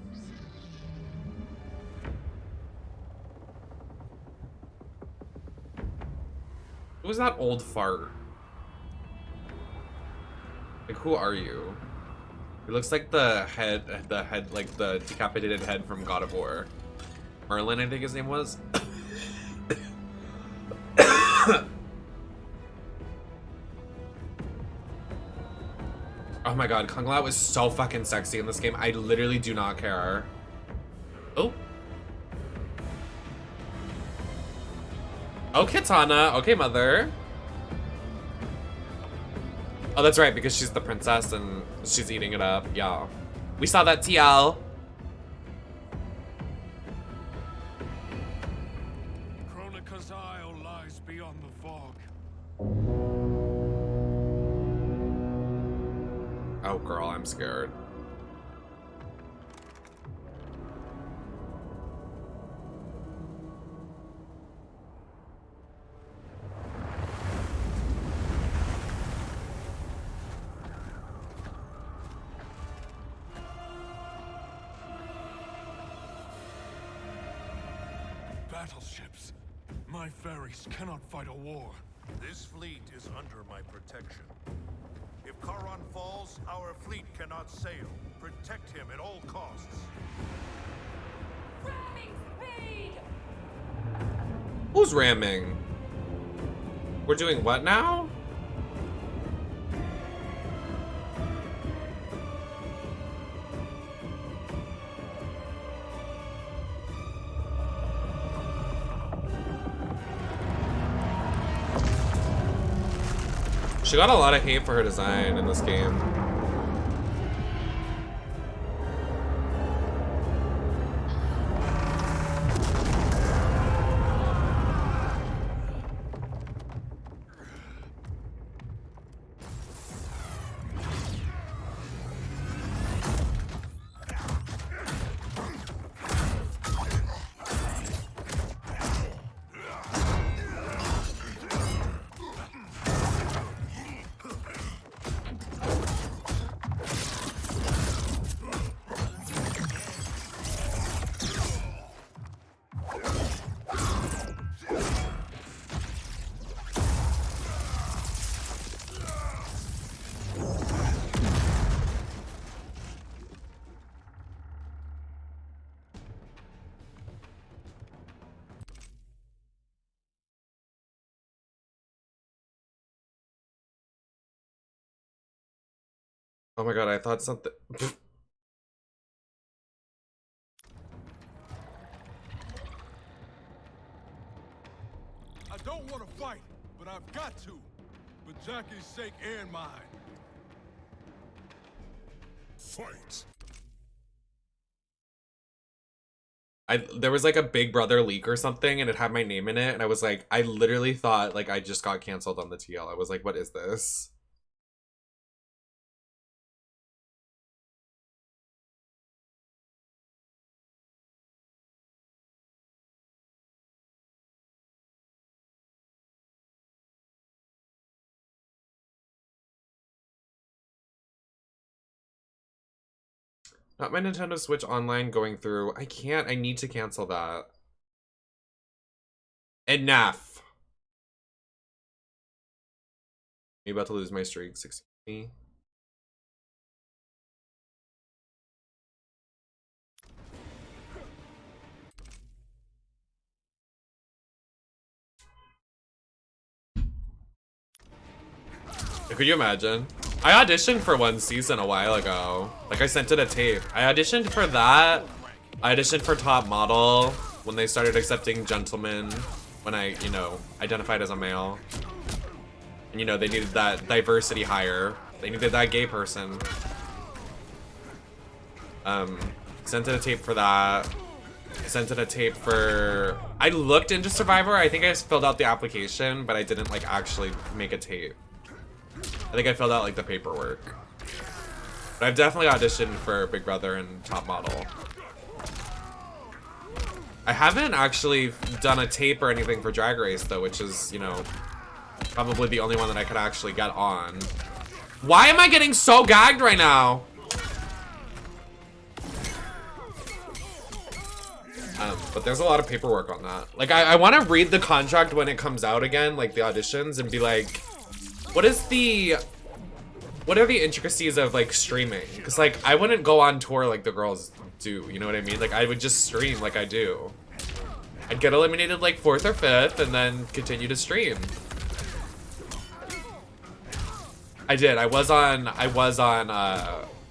Who's that old fart? Like, who are you? It looks like the head, like the decapitated head from God of War. Merlin, I think his name was. Oh my god, Kung Lao is so fucking sexy in this game. I literally do not care. Oh. Oh, Kitana. Okay, mother. Oh, that's right, because she's the princess and she's eating it up. Yeah. We saw that TL. Kronika's isle lies beyond the fog. Oh, girl, I'm scared. Battleships. My ferries cannot fight a war. This fleet is under my protection. If Charon falls, our fleet cannot sail. Protect him at all costs. Ramming speed! Who's ramming? We're doing what now? She got a lot of hate for her design in this game. Oh my god, I thought something. I don't want to fight, but I've got to. For Jackie's sake and mine. Fight. There was like a Big Brother leak or something and it had my name in it and I was like, I literally thought like I just got canceled on the TL. I was like, what is this? Not my Nintendo Switch Online going through. I can't. I need to cancel that. Enough. I'm about to lose my streak. 60. Could you imagine? I auditioned for one season a while ago. Like, I sent it a tape. I auditioned for that. I auditioned for Top Model when they started accepting gentlemen when I, you know, identified as a male. And, you know, they needed that diversity hire. They needed that gay person. Sent it a tape for that. Sent it a tape for... I looked into Survivor. I think I just filled out the application, but I didn't, like, actually make a tape. I think I filled out like the paperwork. But I've definitely auditioned for Big Brother and Top Model. I haven't actually done a tape or anything for Drag Race though, which is, you know, probably the only one that I could actually get on. Why am I getting so gagged right now? But there's a lot of paperwork on that. Like, I want to read the contract when it comes out again, like the auditions, and be like, what are the intricacies of like streaming? Because like I wouldn't go on tour like the girls do, you know what I mean? Like I would just stream like I do. I'd get eliminated like 4th or 5th and then continue to stream. I did. I was on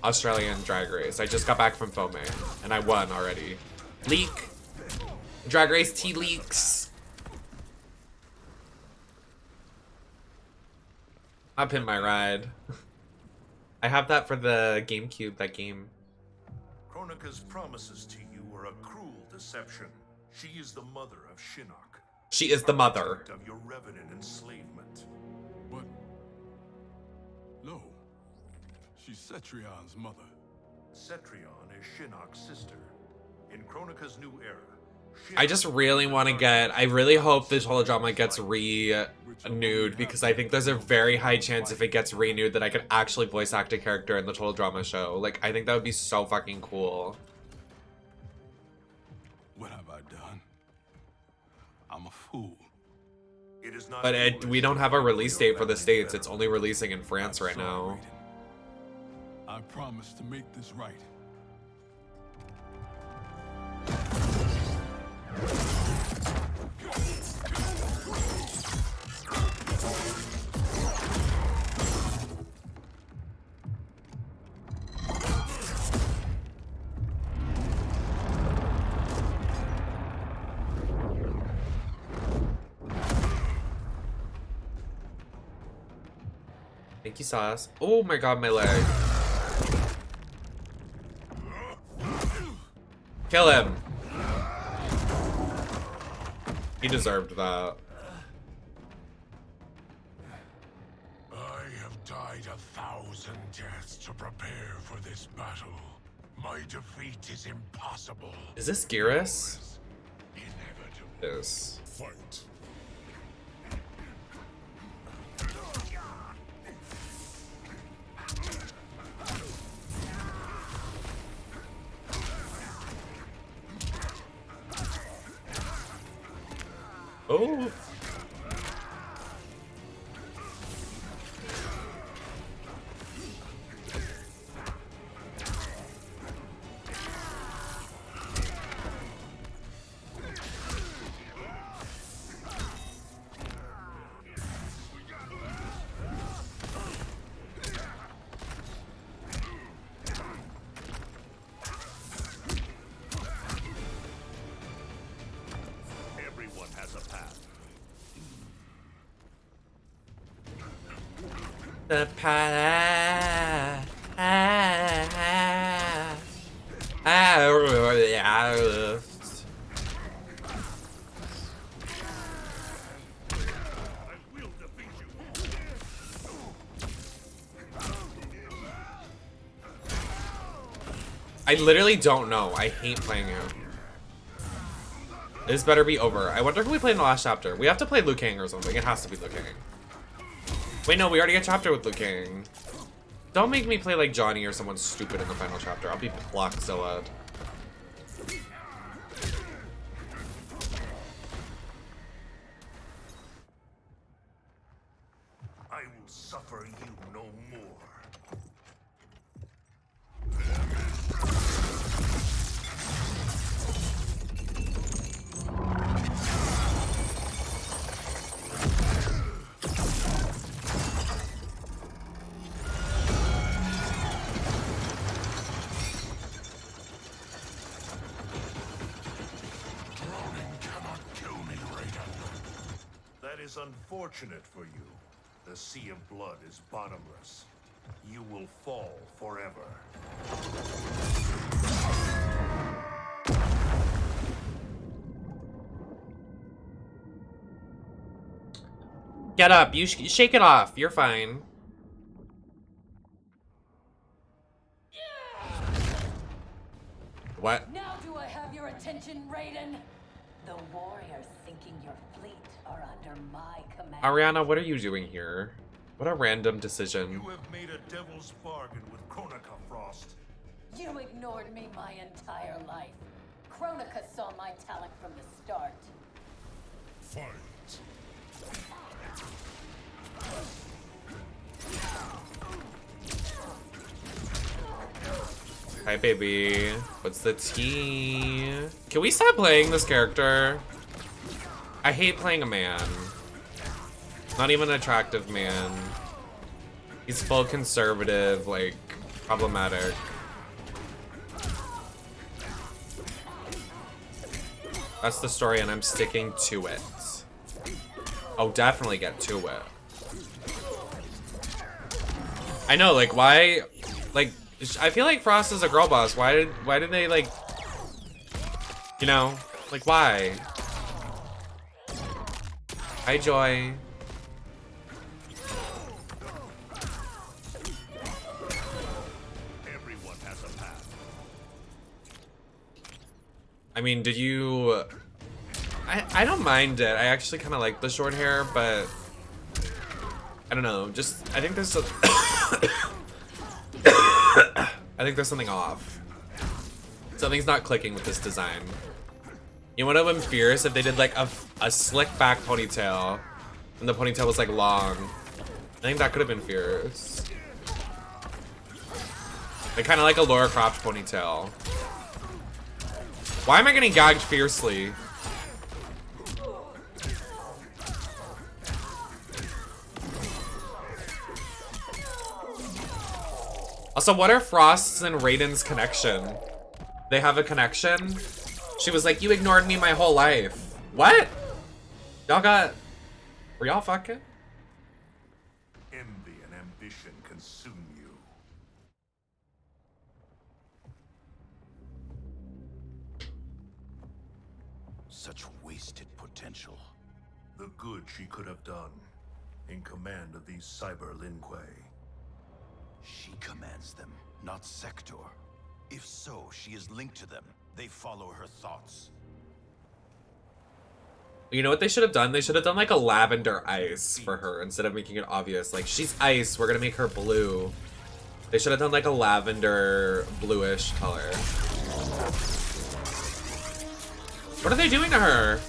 Australian Drag Race. I just got back from filming and I won already. Leak. Drag Race T leaks. I pinned my ride. I have that for the GameCube, that game. Kronika's promises to you are a cruel deception. She is the mother of Shinnok. She is the mother of your revenant enslavement. But no, she's Cetrion's mother. Cetrion is Shinnok's sister. In Kronika's new era, I just really want to get, I really hope this whole drama gets renewed because I think there's a very high chance if it gets renewed that I could actually voice act a character in the Total Drama show. Like, I think that would be so fucking cool. What have I done? I'm a fool. It is not But we don't have a release date for the States. It's only releasing in France right now. I promise to make this right. Thank you, Sauce. Oh my god, my leg. Kill him. He deserved that. I have died 1,000 deaths to prepare for this battle. My defeat is impossible. Is this Geras? Yes. Fight. Oh. The palace. I literally don't know. I hate playing him. This better be over. I wonder who we played in the last chapter. We have to play Liu Kang or something. It has to be Liu Kang. Wait, no, we already got chapter with Liu Kang. Don't make me play like Johnny or someone stupid in the final chapter. I'll be Blockzilla. I will suffer you no more. That is unfortunate for you. The sea of blood is bottomless. You will fall forever. Get up. You shake it off. You're fine. What? Now do I have your attention, Raiden? The warriors thinking your fleet are under my command. Ariana, what are you doing here? What a random decision. You have made a devil's bargain with Kronika, Frost. You ignored me my entire life. Kronika saw my talent from the start. Fight. Hi, baby. What's the tea? Can we stop playing this character? I hate playing a man. Not even an attractive man. He's full conservative, like, problematic. That's the story, and I'm sticking to it. Oh, definitely get to it. I know, like, why? Like, I feel like Frost is a girl boss. Why did they, like, you know, like, why? Hi, Joy. Everyone has a path. I mean, did you... I don't mind it. I actually kind of like the short hair, but... I don't know. Just, I think there's a... I think there's something off. Something's not clicking with this design. You know what would have been fierce if they did like a slick back ponytail and the ponytail was like long. I think that could have been fierce. Like kind of like a Lara Croft ponytail. Why am I getting gagged fiercely? Also, what are Frost's and Raiden's connection? They have a connection? She was like, you ignored me my whole life. What? Y'all got... Were y'all fucking? Envy and ambition consume you. Such wasted potential. The good she could have done in command of these cyber Linquay. She commands them, not Sector. If so, she is linked to them. They follow her thoughts. You know what they should have done? They should have done like a lavender ice for her instead of making it obvious. Like, she's ice, we're gonna make her blue. They should have done like a lavender bluish color. What are they doing to her?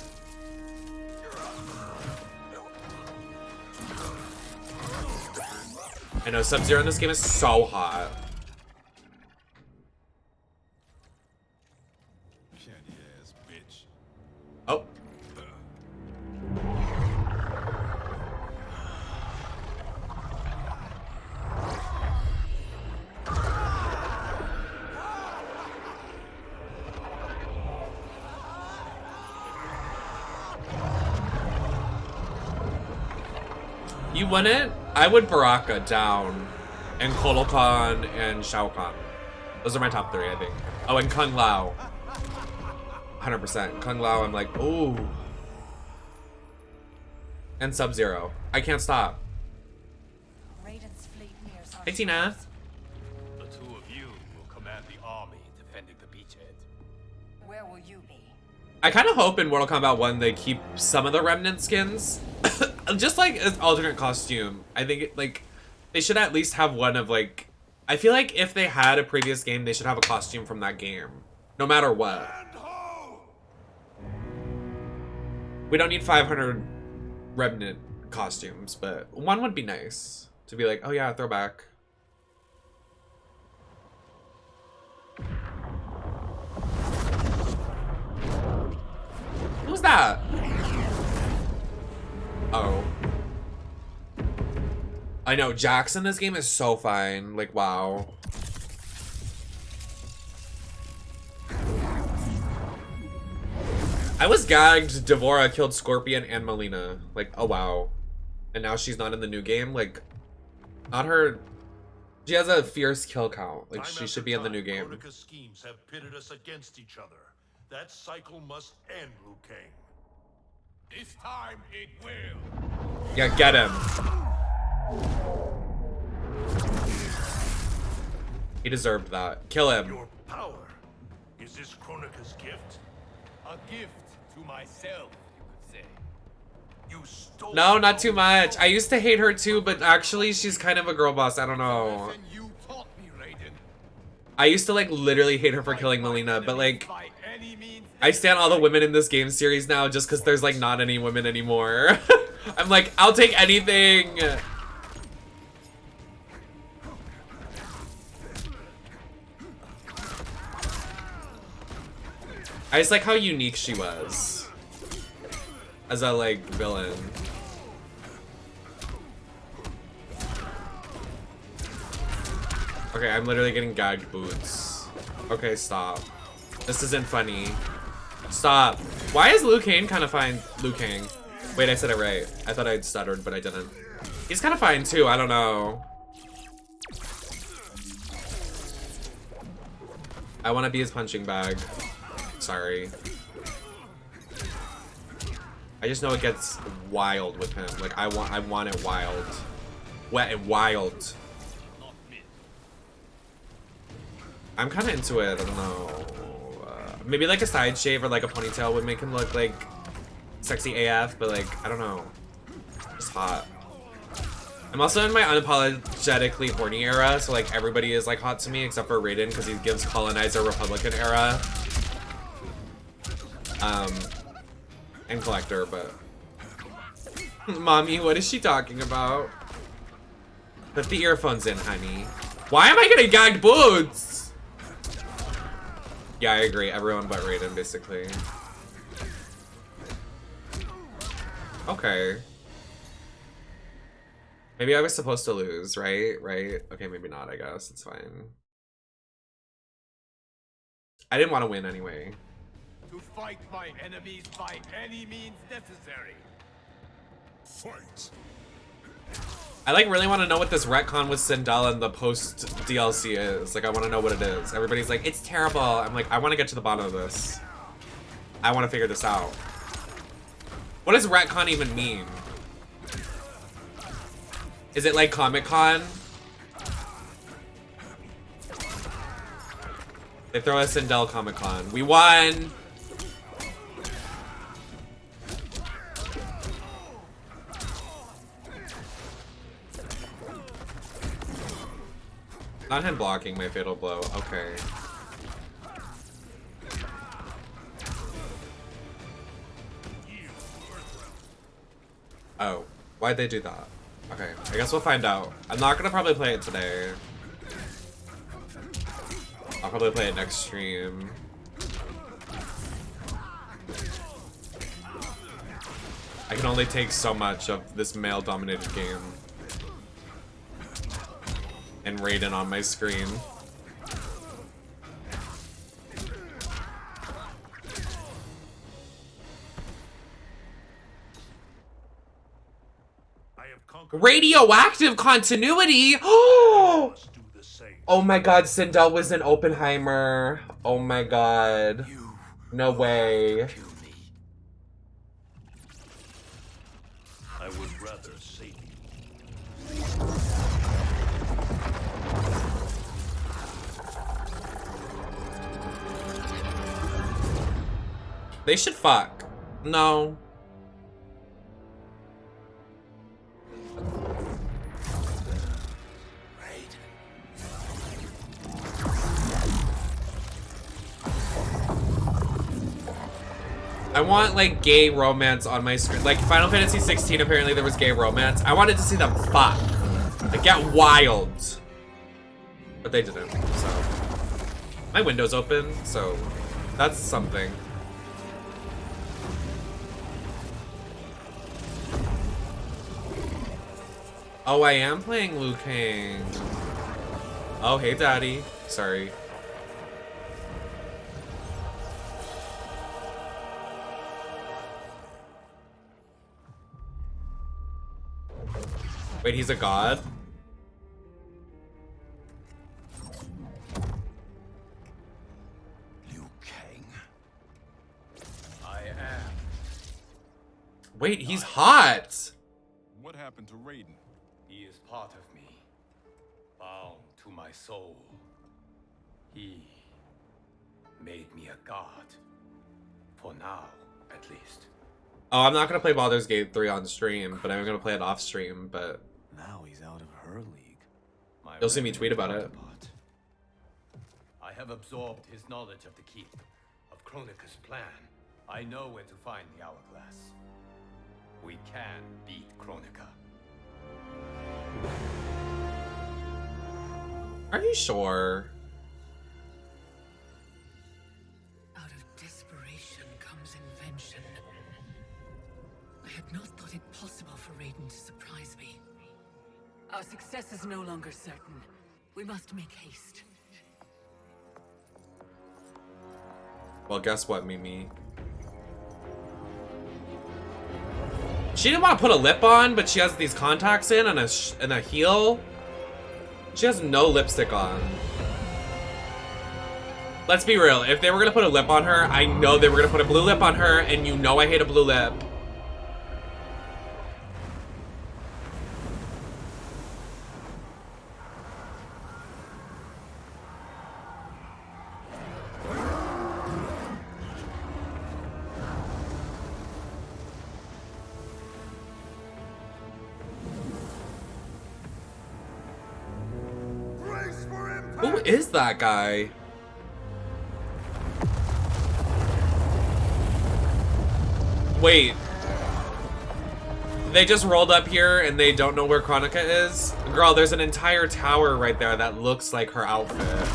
I know, Sub-Zero in this game is so hot. Oh. You wouldn't? I would Baraka down. And Kolokan and Shao Kahn. Those are my top 3, I think. Oh, and Kung Lao. 100%. Kung Lao, I'm like, ooh. And Sub-Zero. I can't stop. Raiden's fleet nears our Hey, Tina. The 2 of you will command the army defending the beachhead. Where will you be? I kind of hope in Mortal Kombat 1 they keep some of the remnant skins. Just like an alternate costume. I think, like, they should at least have one of, like... I feel like if they had a previous game, they should have a costume from that game. No matter what. We don't need 500 remnant costumes, but one would be nice. To be like, oh yeah, throwback. Who's that? Oh. I know, Jax in this game is so fine. Like, wow. I was gagged Devorah killed Scorpion and Melina. Like, oh wow. And now she's not in the new game? Like, not her... She has a fierce kill count. Like, she should be in the new game. Kronika's schemes have pitted us against each other. That cycle must end, Liu Kang. This time it will. Yeah, get him. He deserved that. Kill him. Your power. Is this Kronika's gift? A gift to myself, you could say. You stole. No, not too much. I used to hate her too, but actually she's kind of a girl boss. I don't know. You taught me, Raiden. I used to like literally hate her for killing Melina, but like I stand all the women in this game series now just because there's like not any women anymore. I'm like, I'll take anything. I just like how unique she was as a like villain. Okay, I'm literally getting gagged boots. Okay, stop. This isn't funny. Stop. Why is Liu Kang kind of fine? Liu Kang. Wait, I said it right. I thought I'd stuttered, but I didn't. He's kind of fine too. I don't know. I want to be his punching bag. Sorry. I just know it gets wild with him. Like I want it wild. Wet and wild. I'm kind of into it. I don't know. Maybe like a side shave or like a ponytail would make him look like sexy AF, but like, I don't know. Just hot. I'm also in my unapologetically horny era, so like everybody is like hot to me except for Raiden because he gives colonizer Republican era. And Collector, but... Mommy, what is she talking about? Put the earphones in, honey. Why am I getting gagged boots? Yeah, I agree. Everyone but Raiden, basically. Okay. Maybe I was supposed to lose, right? Right? Okay, maybe not, I guess. It's fine. I didn't want to win anyway. To fight my enemies by any means necessary. Fight. I like really want to know what this retcon with Sindel and the post DLC is. Like I want to know what it is. Everybody's like, it's terrible. I'm like, I want to get to the bottom of this. I want to figure this out. What does retcon even mean? Is it like Comic-Con? They throw us Sindel Comic-Con. We won! Not him blocking my fatal blow. Okay. Oh, why'd they do that? Okay, I guess we'll find out. I'm not gonna probably play it today. I'll probably play it next stream. I can only take so much of this male-dominated game. And Raiden on my screen. I Radioactive continuity? Oh my god, Sindel was in Oppenheimer. Oh my god. No way. I would rather see They should fuck. No. I want like gay romance on my screen. Like Final Fantasy 16, apparently there was gay romance. I wanted to see them fuck. Like get wild. But they didn't, so. My window's open, so that's something. Oh, I am playing Liu Kang. Oh, hey daddy. Sorry. Wait, he's a god? Liu Kang. I am. Wait, he's hot! What happened to Raiden? He is part of me, bound to my soul. He made me a god. For now, at least. Oh, I'm not gonna play Baldur's Gate 3 on stream, but I'm gonna play it off stream, but... Now he's out of her league. You'll see me tweet about it. I have absorbed his knowledge of the keep, of Kronika's plan. I know where to find the hourglass. We can beat Kronika. Are you sure? Out of desperation comes invention. I had not thought it possible for Raiden to surprise me. Our success is no longer certain. We must make haste. Well, guess what, Mimi? She didn't want to put a lip on, but she has these contacts in and a heel. She has no lipstick on. Let's be real. If they were gonna put a lip on her, I know they were gonna put a blue lip on her, and you know I hate a blue lip. Who is that guy? Wait. They just rolled up here and they don't know where Kronika is? Girl, there's an entire tower right there that looks like her outfit.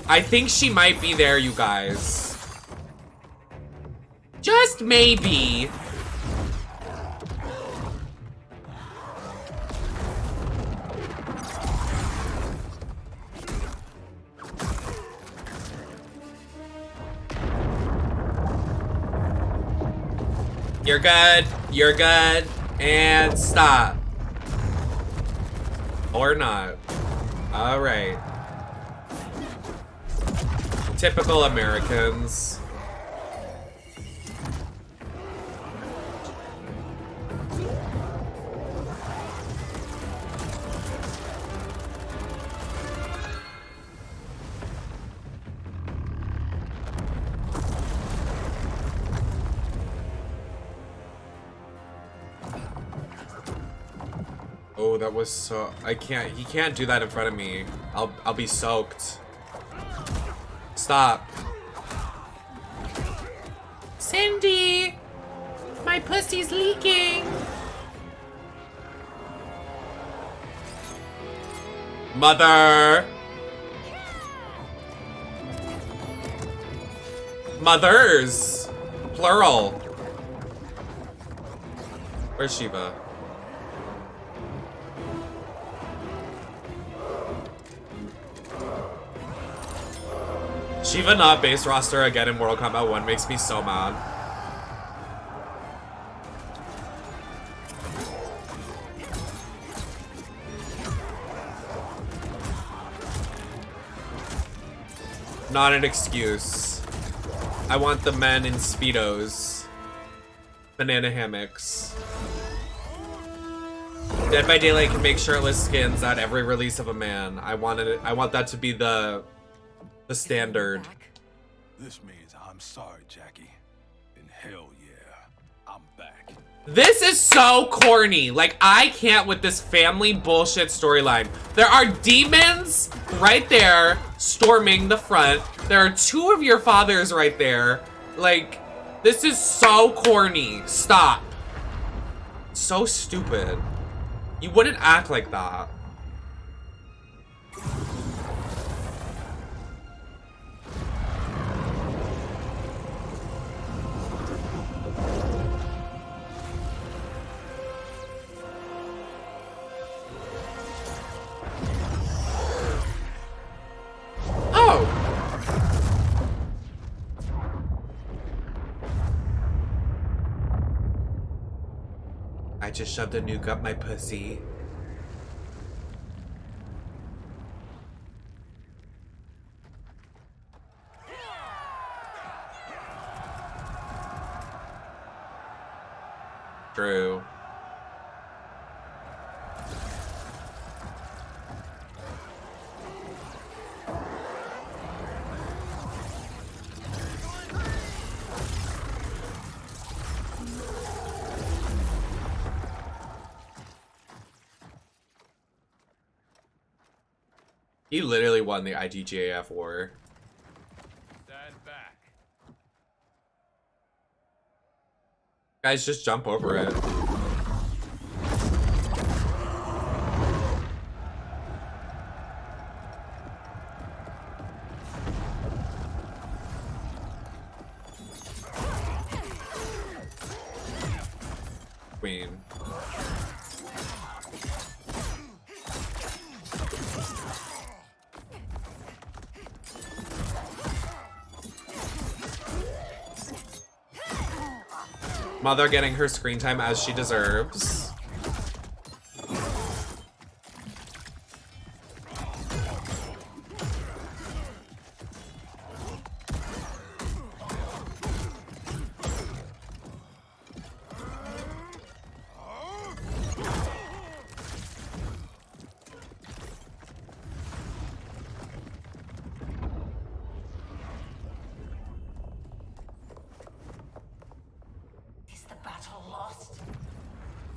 I think she might be there, you guys. Just maybe. You're good. You're good. And stop. Or not. Alright. Typical Americans. Oh, that was so... I can't... He can't do that in front of me. I'll be soaked. Stop. Cindy! My pussy's leaking! Mother! Mothers! Plural. Where's Shiva? Shiva not base roster again in Mortal Kombat 1 makes me so mad. Not an excuse. I want the men in Speedos. Banana hammocks. Dead by Daylight can make shirtless skins at every release of a man. I want that to be the standard. This means I'm sorry, Jackie. And hell yeah, I'm back. This is so corny. Like, I can't with this family bullshit storyline. There are demons right there storming the front. There are two of your fathers right there. Like, this is so corny. Stop. So stupid. You wouldn't act like that. Oh. I just shoved a nuke up my pussy. True. He literally won the IGJF war. Stand back. Guys, just jump over it. Queen. Mother getting her screen time as she deserves.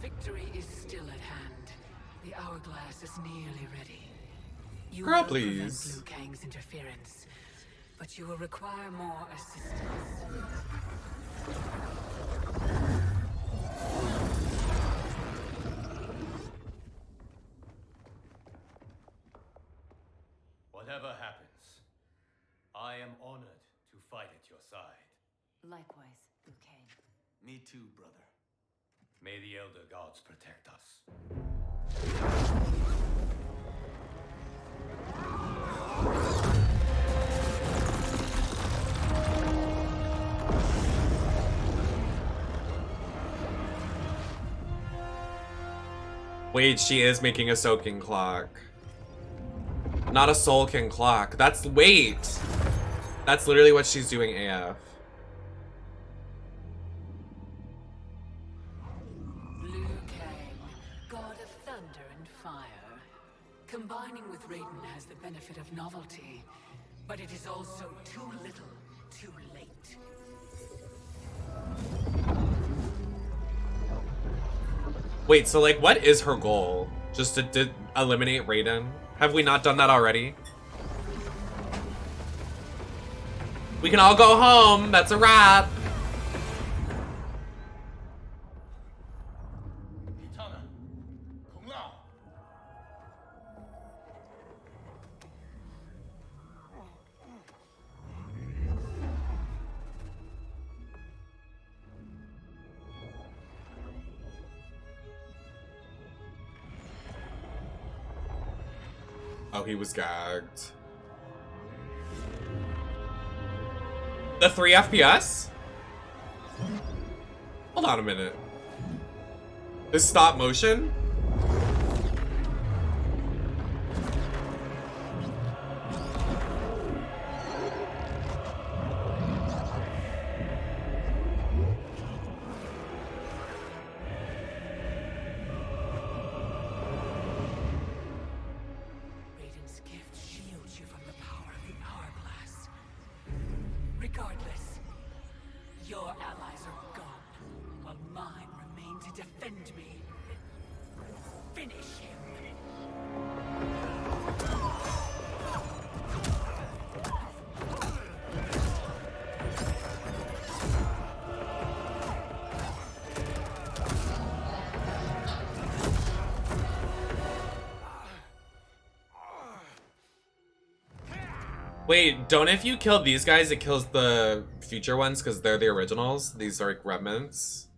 Victory is still at hand. The hourglass is nearly ready. You Girl, will please. prevent Liu Kang's interference, but you will require more assistance. Whatever happens, I am honored to fight at your side. Likewise, Liu Kang. Me too, brother. May the Elder Gods protect us. Wait, she is making a soaking clock. Not a soul king clock. That's, wait. That's literally what she's doing AF. Liu Kang, god of thunder and fire. Combining with Raiden has the benefit of novelty, but it is also too little, too late. Wait, so like, what is her goal? Just to eliminate Raiden? Have we not done that already? We can all go home. That's a wrap. Oh, he was gagged. The 3 FPS? Hold on a minute. This stop motion? defend me. Finish him. Wait, don't if you kill these guys, it kills the future ones because they're the originals? These are like remnants?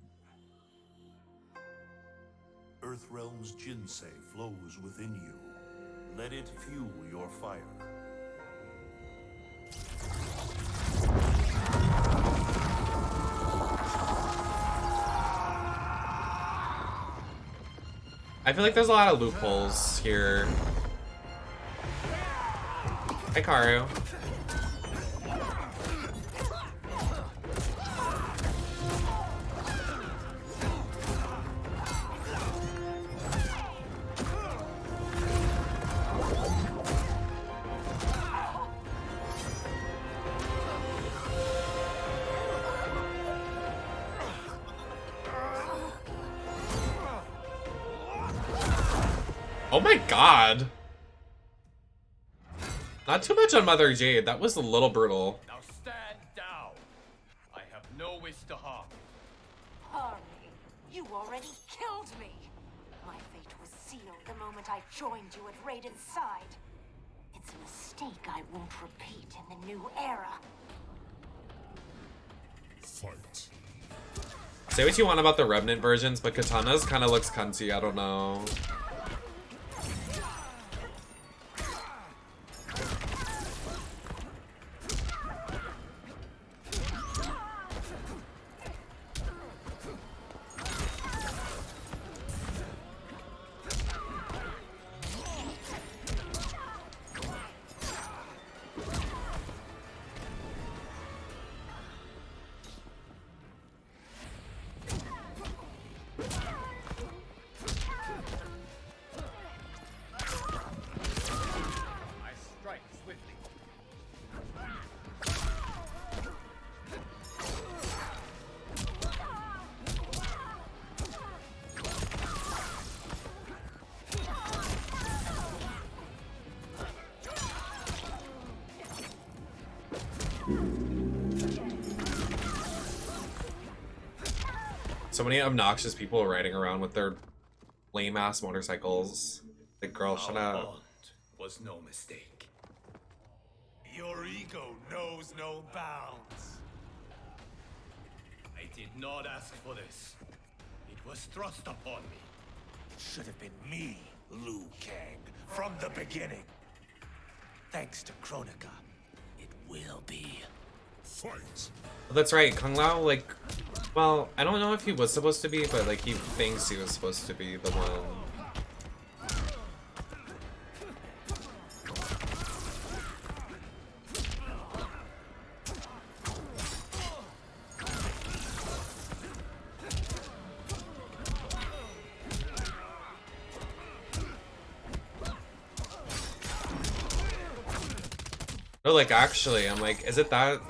Earthrealm's Jinsei flows within you. Let it fuel your fire. I feel like there's a lot of loopholes here. Hi, Karu. Oh my god. Not too much on Mother Jade. That was a little brutal. Now stand down. I have no wish to harm. Harm me? You already killed me. My fate was sealed the moment I joined you at Raiden's side. It's a mistake I won't repeat in the new era. Fight. Say what you want about the Revenant versions, but Katana's kind of looks cunty. I don't know. So many obnoxious people riding around with their lame-ass motorcycles. Like, girl, shut Our up. bond was no mistake. Your ego knows no bounds. I did not ask for this. It was thrust upon me. It should have been me, Liu Kang, from the beginning. Thanks to Kronika, it will be. Fight. That's right, Kung Lao, like, well, I don't know if he was supposed to be, but like he thinks he was supposed to be the one. No, like actually, I'm like, is it that?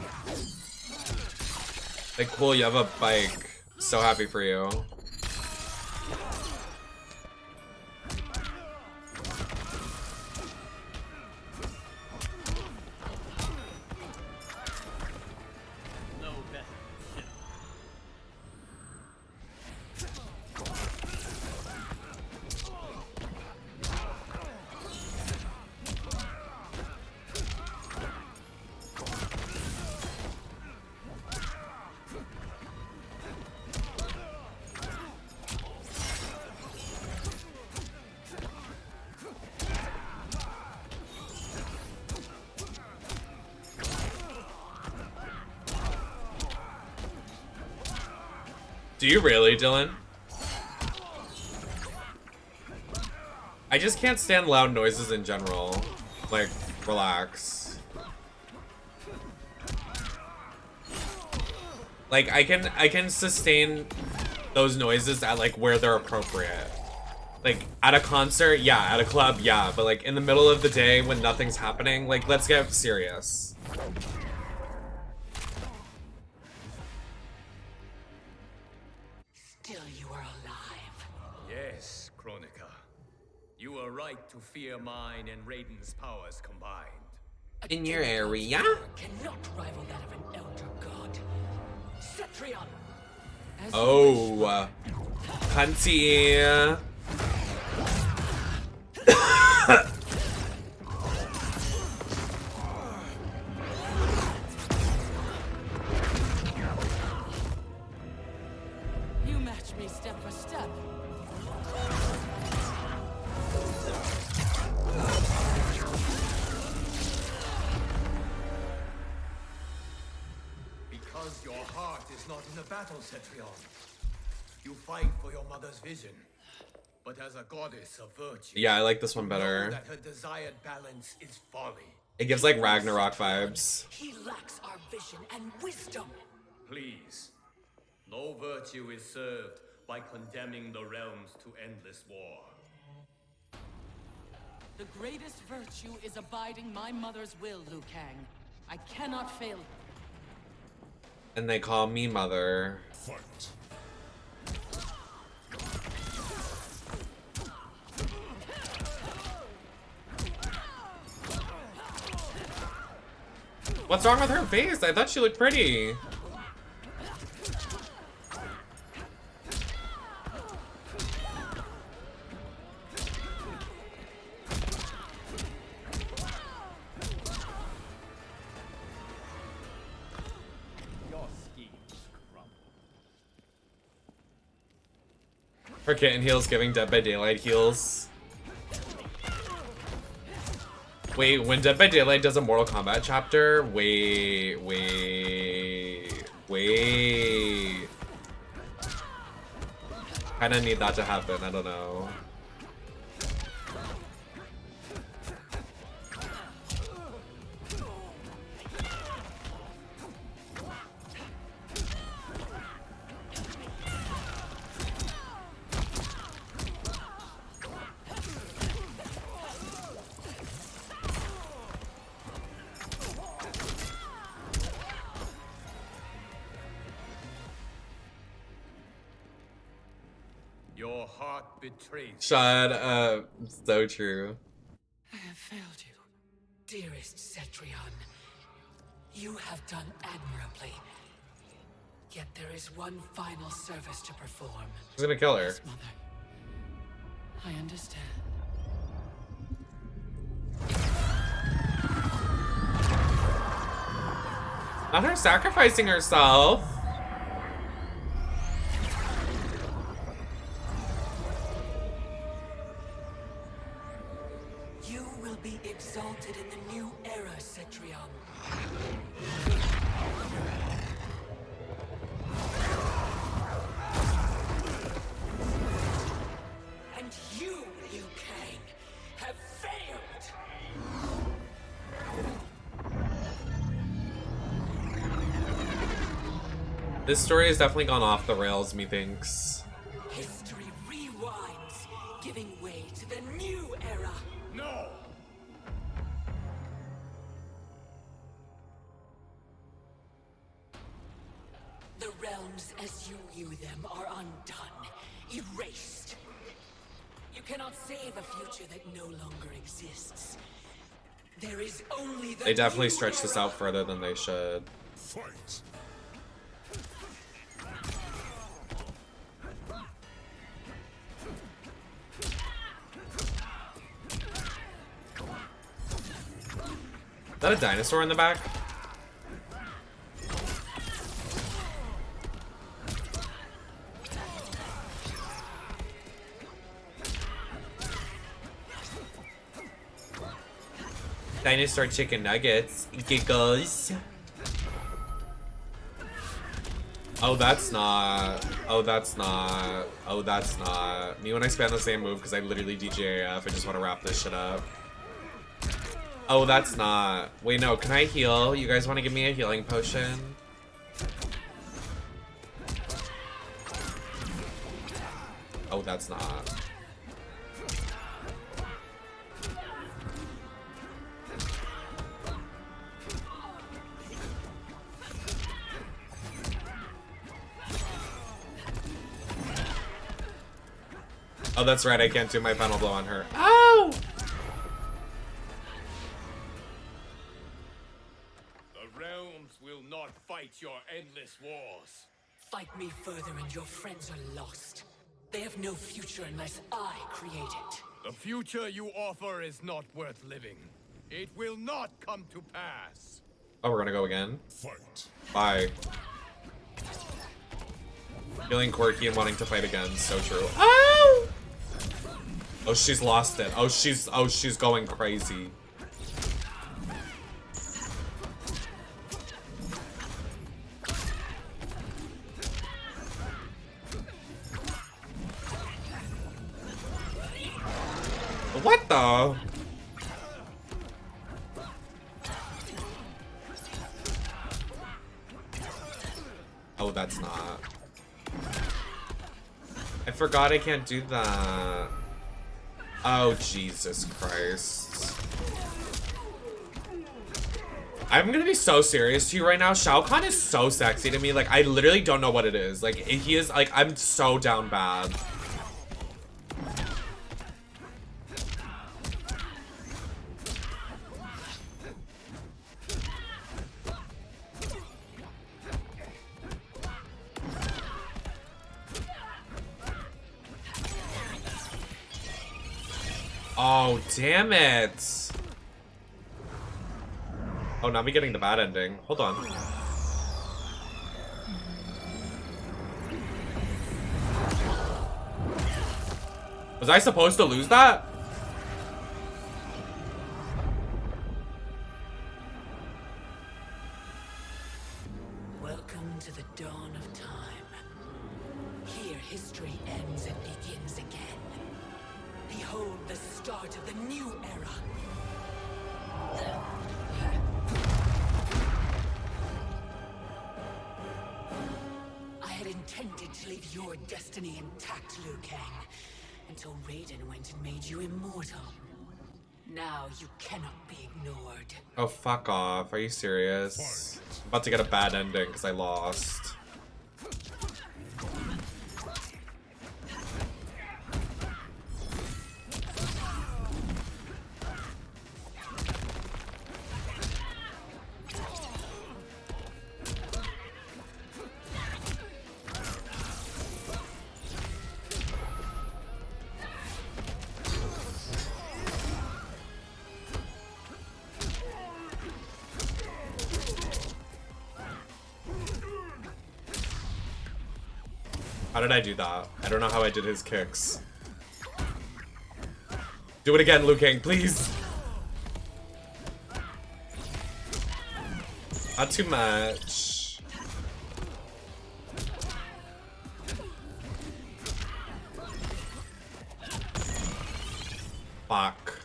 Like, cool, you have a bike. So happy for you. No better. Do you really, Dylan? I just can't stand loud noises in general. Like, relax. Like, I can sustain those noises at like where they're appropriate. Like, at a concert, yeah, at a club, yeah, but like in the middle of the day when nothing's happening, like, let's get serious. Still you are alive. Kronika. You were right to fear mine and Raiden's powers combined. In your area? Cannot rival that of an elder god. Cetrion! Oh, cunty. You match me step for step. Because your heart is not in the battle, Cetrion. You fight for your mother's vision, but as a goddess of virtue. Yeah, I like this one better. Know that her desired balance is folly. It gives like Ragnarok vibes. He lacks our vision and wisdom. Please, no virtue is served by condemning the realms to endless war. The greatest virtue is abiding my mother's will, Liu Kang. I cannot fail. And they call me mother. Fight. What's wrong with her face? I thought she looked pretty. Her kitten heals giving Dead by Daylight heals. Wait, when Dead by Daylight does a Mortal Kombat chapter? Wait. Kinda need that to happen, I don't know. Your heart betrays. Shut up. So true. I have failed you, dearest Cetrion. You have done admirably. Yet there is one final service to perform. Who's gonna kill her? Yes, Mother. I understand. Not her sacrificing herself. You will be exalted in the new era, Cetrion. And you, Liu Kang, have failed! This story has definitely gone off the rails, methinks. History rewinds, giving way to the new era. No! The realms as you knew them are undone, erased. You cannot save a future that no longer exists. There is only the They definitely new stretched this era. out further than they should. Fight. Is that a dinosaur in the back? Dinosaur chicken nuggets. Giggles. Oh, that's not. Oh, that's not. Oh, that's not. Me when I spam the same move because I literally DJAF. I just want to wrap this shit up. Oh, that's not. Wait, no. Can I heal? You guys want to give me a healing potion? Oh, that's not. Oh, that's right. I can't do my final blow on her. Ow! The realms will not fight your endless wars. Fight me further and your friends are lost. They have no future unless I create it. The future you offer is not worth living. It will not come to pass. Oh, we're gonna go again? Fight. Bye. Feeling quirky and wanting to fight again. So true. Oh! Oh, she's lost it. Oh, she's going crazy. What the? Oh, that's not. I forgot I can't do that. Oh, Jesus Christ. I'm gonna be so serious to you right now. Shao Kahn is so sexy to me. Like, I literally don't know what it is. Like, he is, like, I'm so down bad. Oh, damn it. Oh, now we're getting the bad ending. Hold on. Was I supposed to lose that? Welcome to the dawn of time. Here history ends and begins again. Behold the start of the new era. I had intended to leave your destiny intact, Liu Kang, until Raiden went and made you immortal. Now you cannot be ignored. Oh, fuck off. Are you serious? I'm about to get a bad ending because I lost. How did I do that? I don't know how I did his kicks. Do it again, Liu Kang, please. Not too much. Fuck.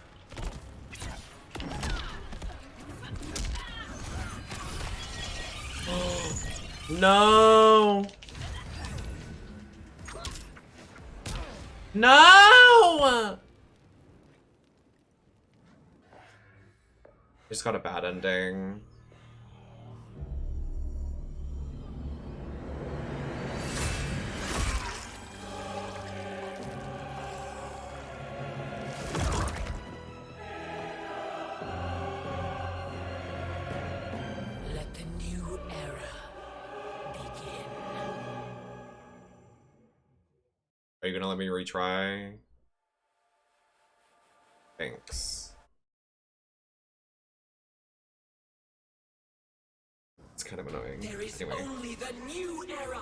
No. No! Just got a bad ending. Let the new era begin. Are you gonna let me retry? Thanks. It's kind of annoying. There is Anyway. only the new era.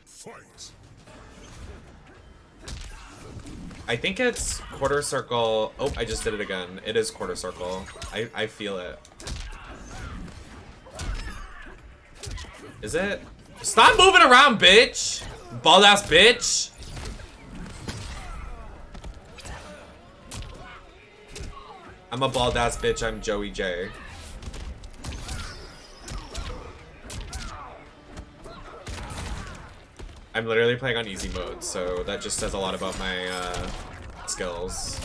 Fight. I think it's quarter circle. Oh, I just did it again. It is quarter circle. I feel it. Is it? Stop moving around, bitch! Bald ass bitch! I'm a bald ass bitch, I'm Joey J. I'm literally playing on easy mode, so that just says a lot about my skills.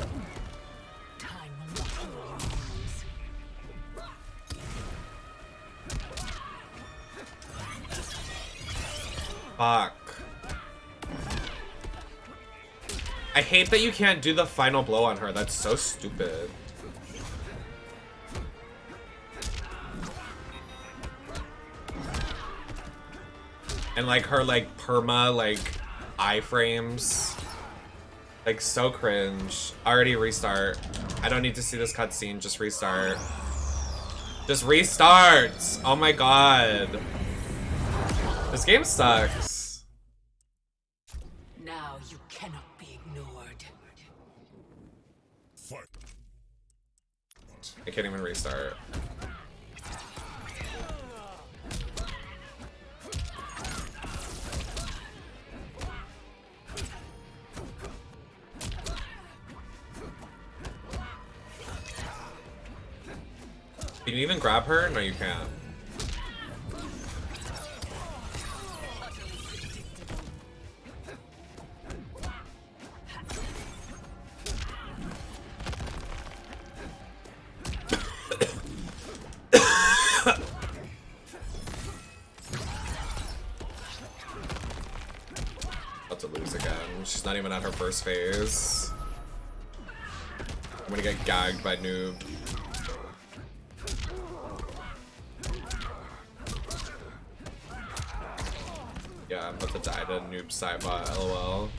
Fuck. I hate that you can't do the final blow on her. That's so stupid. And like her like perma like iframes. Like so cringe. Already restart. I don't need to see this cutscene, just restart. Just restart! Oh my god. This game sucks. Now you cannot be ignored. I can't even restart. Can you even grab her? No, you can't. About to lose again. She's not even at her first phase. I'm gonna get gagged by noob. Yeah, I'm about to die to noob Cybot, lol.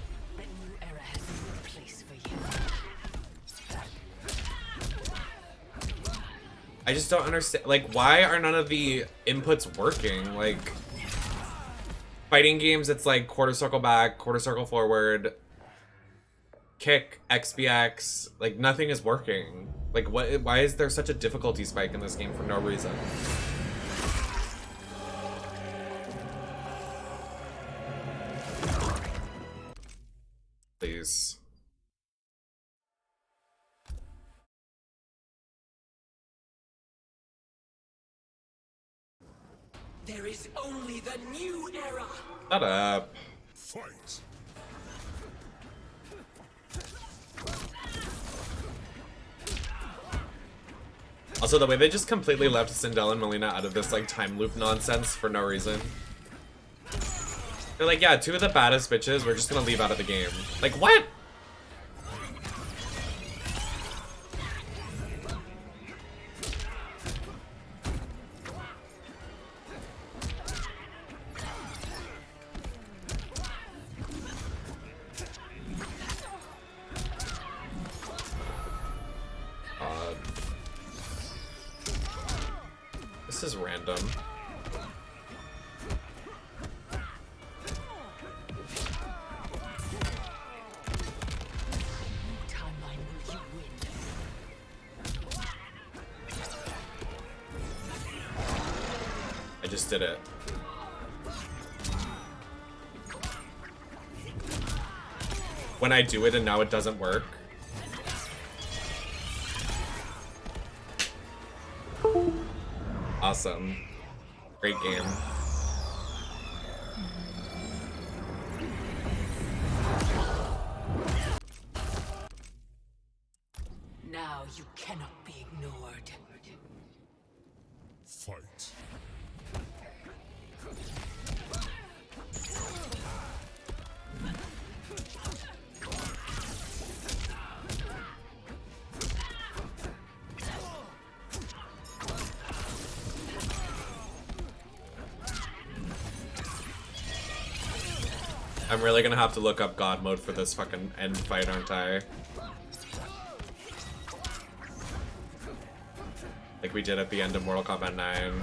I just don't understand, like, why are none of the inputs working? Like, fighting games, it's like quarter circle back, quarter circle forward, kick, XBX, like, nothing is working. Like, why is there such a difficulty spike in this game for no reason? Please. There is only the new era. Shut up. Fight. Also, the way they just completely left Sindel and Melina out of this, like, time loop nonsense for no reason. They're like, yeah, two of the baddest bitches, we're just gonna leave out of the game. Like, what? This is random. I just did it. When I do it and now it doesn't work. Awesome. Great game. Now you cannot be ignored. Fight. I'm really gonna have to look up God mode for this fucking end fight, aren't I? Like we did at the end of Mortal Kombat 9.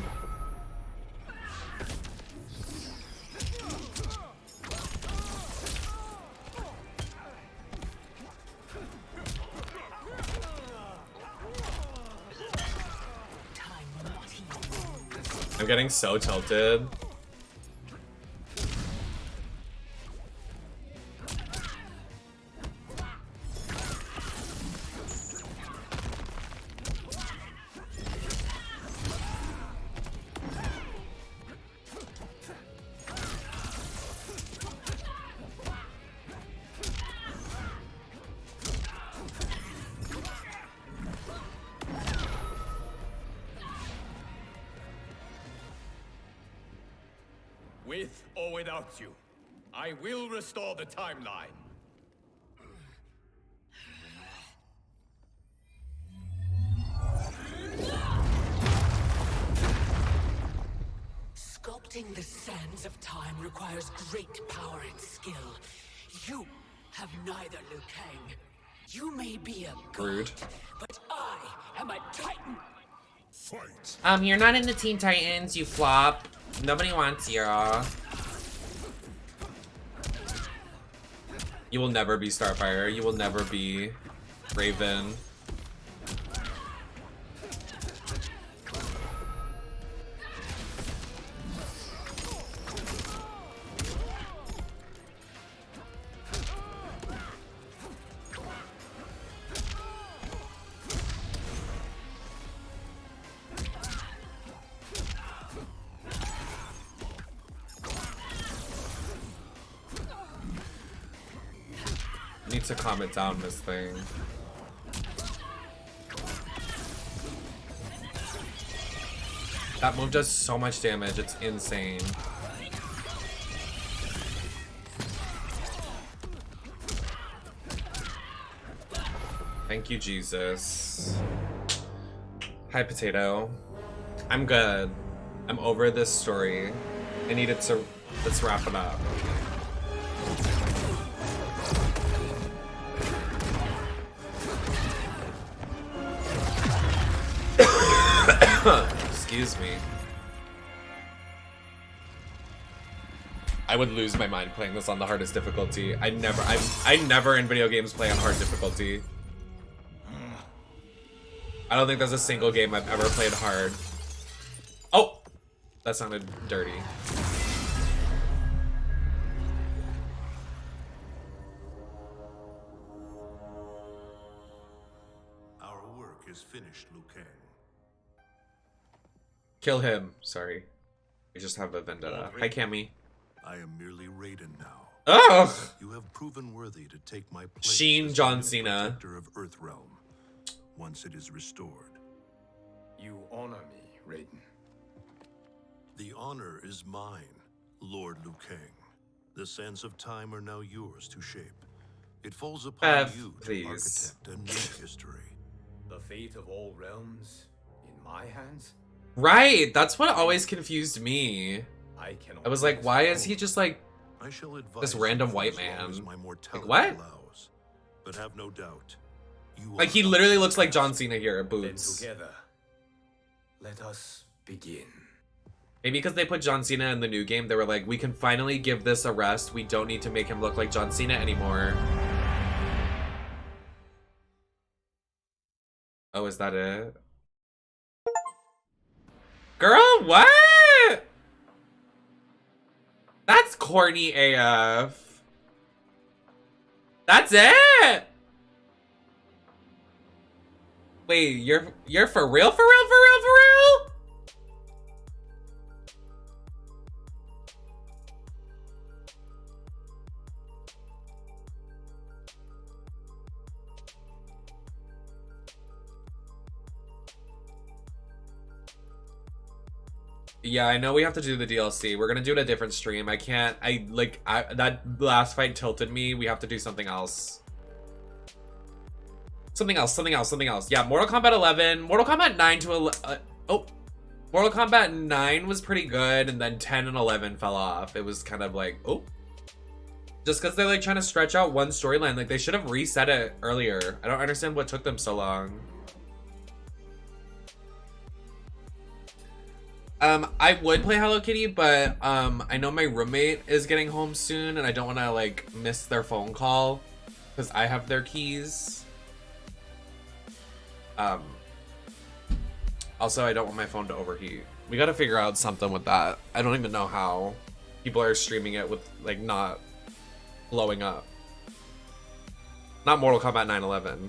I'm getting so tilted. With or without you, I will restore the timeline. Disrupting the sands of time requires great power and skill. You have neither, Liu Kang. You may be a god, Rude. but I am a titan. Fight. You're not in the Teen Titans, you flop. Nobody wants you. You will never be Starfire. You will never be Raven. Need to calm it down, this thing. That move does so much damage, it's insane. Thank you, Jesus. Hi, Potato. I'm good. I'm over this story. I needed to... Let's wrap it up. Excuse me. I would lose my mind playing this on the hardest difficulty. I never in video games play on hard difficulty. I don't think there's a single game I've ever played hard. Oh! That sounded dirty. Our work is finished, Liu Kang. Kill him. Sorry. I just have a vendetta. Hi, Cammy. I am merely Raiden now. Ugh! You have proven worthy to take my place Sheen as John the Cena. protector of Earthrealm, once it is restored. You honor me, Raiden. The honor is mine, Lord Liu Kang. The sands of time are now yours to shape. It falls upon you to architect a new history. The fate of all realms in my hands? Right, that's what always confused me. I was like, why is he just like I shall advise this random you white as long man? as my mortality Like, what? allows. But have no doubt, you Like, are he literally looks like John Cena here, boots. Together, let us begin. Maybe because they put John Cena in the new game, they were like, we can finally give this a rest. We don't need to make him look like John Cena anymore. Oh, is that it? Girl, what? That's corny AF. That's it? Wait, you're for real, for real, for real, for real? Yeah, I know we have to do the DLC. We're gonna do it a different stream. I can't, that last fight tilted me. We have to do something else. Something else. Yeah, Mortal Kombat 11. Mortal Kombat 9 to 11. Mortal Kombat 9 was pretty good, and then 10 and 11 fell off. It was kind of like, oh. Just because they're like trying to stretch out one storyline. Like, they should have reset it earlier. I don't understand what took them so long. I would play Hello Kitty, but I know my roommate is getting home soon, and I don't want to like miss their phone call because I have their keys. Also, I don't want my phone to overheat. We got to figure out something with that. I don't even know how. People are streaming it with like not blowing up. Not Mortal Kombat 9/11.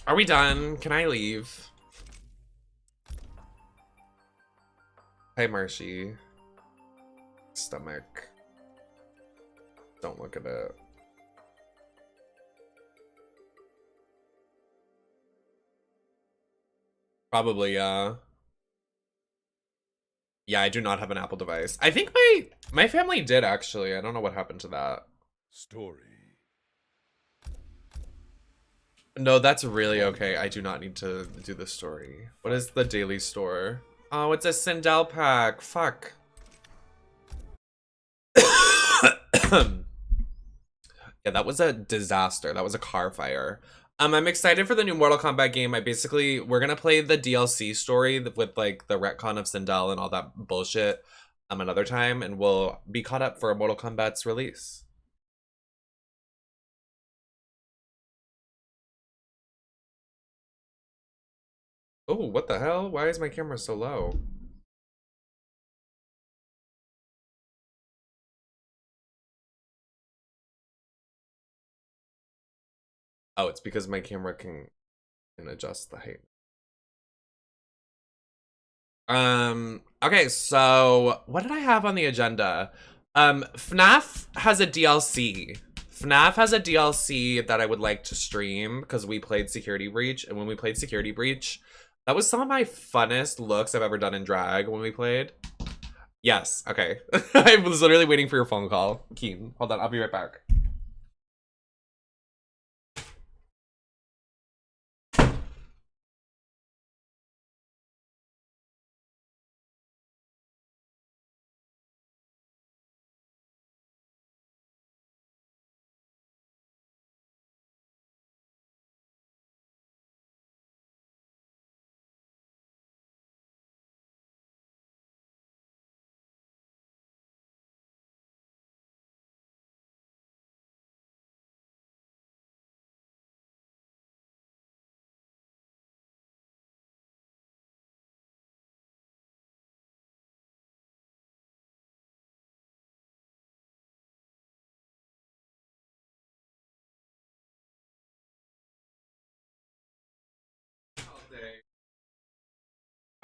Are we done? Can I leave? Hey, Marshy. Stomach. Don't look at it. Probably, yeah. Yeah, I do not have an Apple device. I think my family did, actually. I don't know what happened to that. Story. No, that's really okay. I do not need to do the story. What is the daily store? Oh, it's a Sindel pack. Fuck. Yeah, that was a disaster. That was a car fire. I'm excited for the new Mortal Kombat game. We're gonna play the DLC story with like the retcon of Sindel and all that bullshit another time, and we'll be caught up for Mortal Kombat's release. Oh, what the hell? Why is my camera so low? Oh, it's because my camera can adjust the height. Okay, so what did I have on the agenda? FNAF has a DLC. FNAF has a DLC that I would like to stream because we played Security Breach, and when we played Security Breach, that was some of my funnest looks I've ever done in drag when we played. Yes, okay. I was literally waiting for your phone call. Keen, hold on, I'll be right back.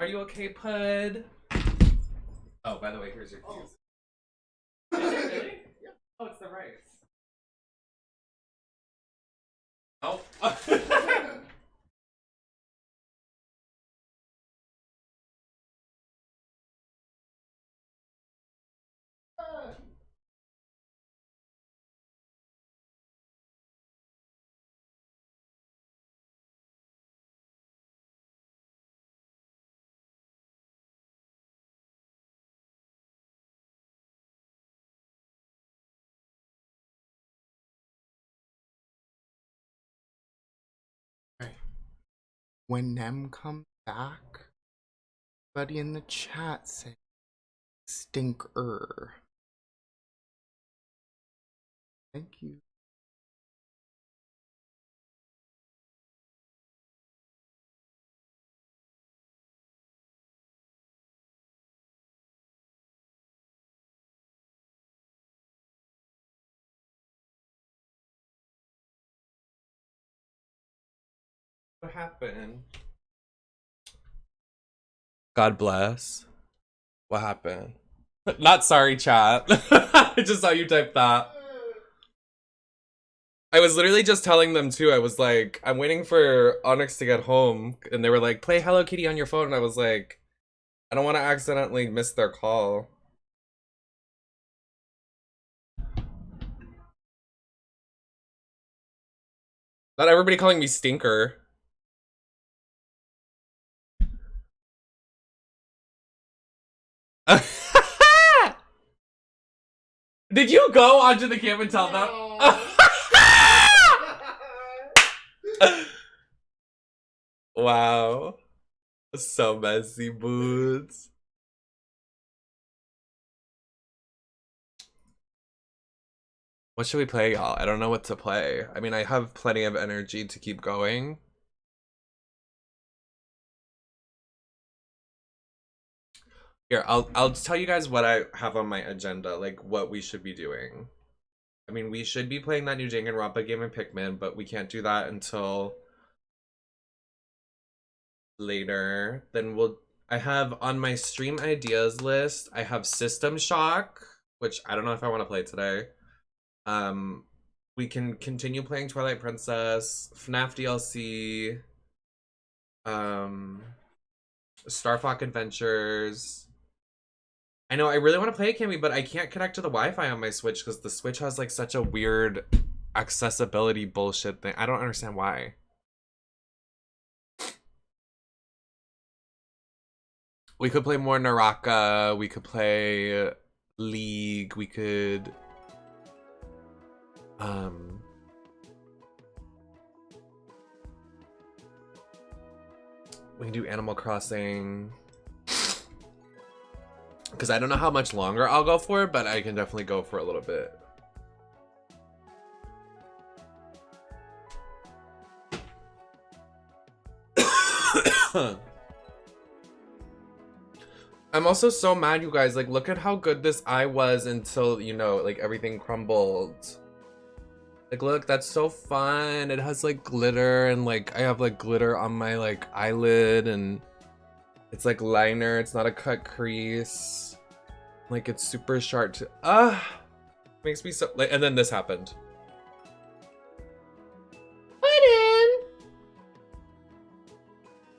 Are you okay, Pud? Oh, by the way, here's your keys. Is it really? Yeah. Oh, it's the rice. Oh. When Nem comes back, buddy in the chat say stinker. Thank you. What happened? God bless. What happened? Not sorry, chat. I just saw you type that. I was literally just telling them too. I was like, I'm waiting for Onyx to get home, and they were like, play Hello Kitty on your phone, and I was like, I don't want to accidentally miss their call. Not everybody calling me stinker. Did you go onto the camp and tell them? Wow. So messy, boots. What should we play, y'all? I don't know what to play. I mean, I have plenty of energy to keep going. Here, I'll tell you guys what I have on my agenda, like what we should be doing. I mean, we should be playing that new Danganronpa game in Pikmin, but we can't do that until later. Then I have on my stream ideas list, I have System Shock, which I don't know if I want to play today. We can continue playing Twilight Princess, FNAF DLC, Star Fox Adventures. I know I really want to play Cammy, but I can't connect to the Wi-Fi on my Switch because the Switch has like such a weird accessibility bullshit thing. I don't understand why. We could play more Naraka. We could play League. We could we can do Animal Crossing. Because I don't know how much longer I'll go for, but I can definitely go for a little bit. I'm also so mad, you guys. Like, look at how good this eye was until, you know, like, everything crumbled. Like, look, that's so fun. It has, like, glitter, and, like, I have, like, glitter on my, like, eyelid, and it's, like, liner. It's not a cut crease. Like, it's super sharp to... makes me so... Like, and then this happened. Button!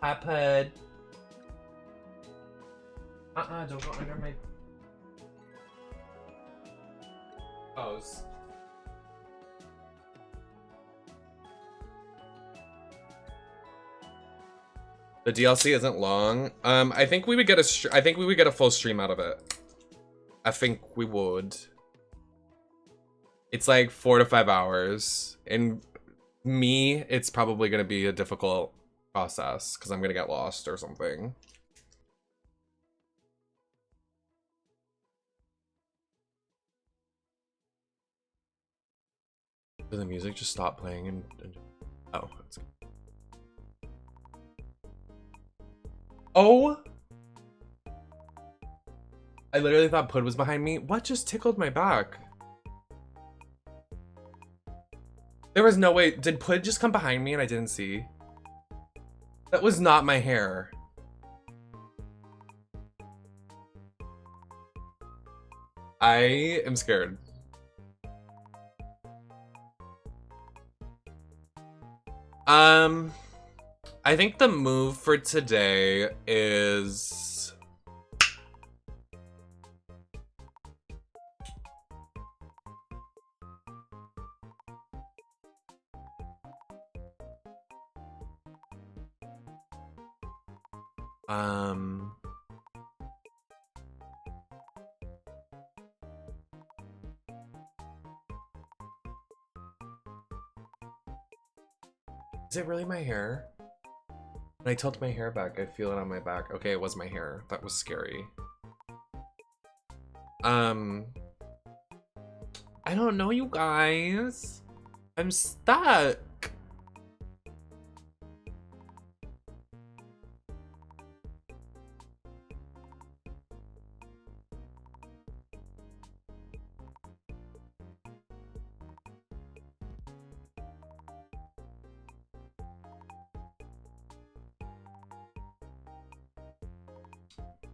Happened. Don't go under my... Pose. The DLC isn't long. I think we would get a full stream out of it. I think we would. It's like 4 to 5 hours. And me, it's probably gonna be a difficult process because I'm gonna get lost or something. Did the music just stop playing and oh, that's good. Oh! I literally thought Pud was behind me. What just tickled my back? There was no way. Did Pud just come behind me and I didn't see? That was not my hair. I am scared. I think the move for today is is it really my hair? When I tilt my hair back, I feel it on my back. Okay, it was my hair. That was scary. I don't know, you guys. I'm stuck.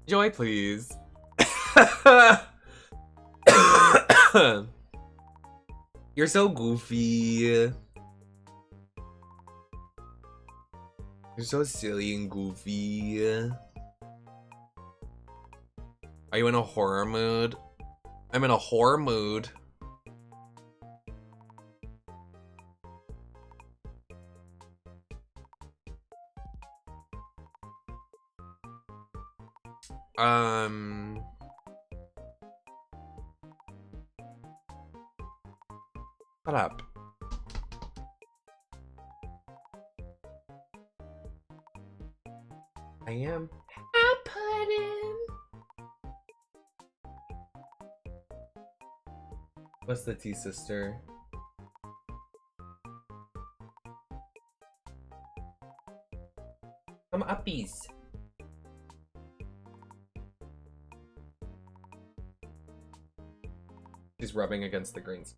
Joy, please. You're so goofy. You're so silly and goofy. Are you in a horror mood? I'm in a horror mood. Shut up. I am. I put in. What's the tea, sister? Come uppies. She's rubbing against the greens.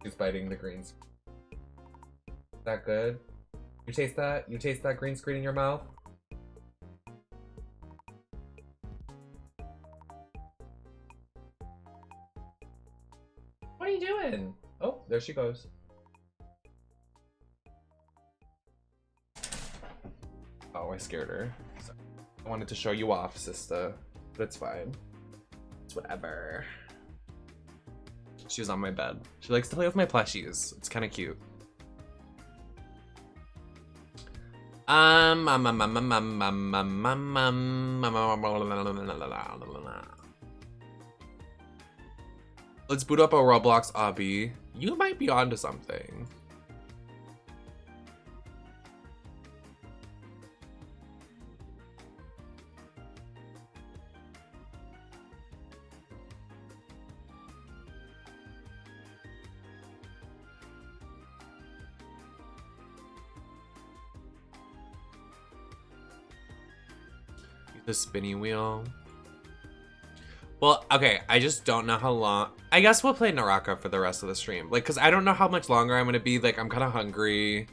She's biting the greens. Is that good? You taste that? You taste that green screen in your mouth? What are you doing? Oh, there she goes. Oh, I scared her. I wanted to show you off, sister. But it's fine. It's whatever. She was on my bed. She likes to play with my plushies. It's kind of cute. Let's boot up a Roblox obby. You might be onto something. The spinny wheel. Well, okay, I just don't know how long. I guess we'll play Naraka for the rest of the stream. Like, because I don't know how much longer I'm going to be. Like, I'm kind of hungry.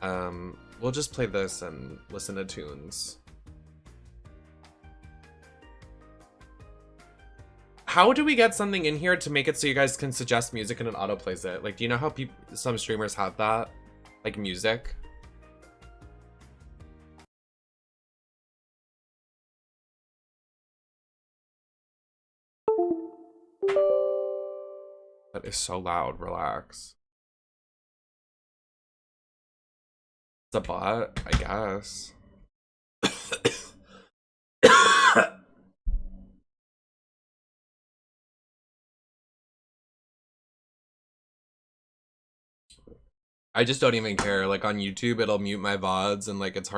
We'll just play this and listen to tunes. How do we get something in here to make it so you guys can suggest music and it auto-plays it? Like, do you know how some streamers have that? Like, music? That is so loud. Relax. It's a bot, I guess. I just don't even care. Like on YouTube, it'll mute my VODs and like it's hard.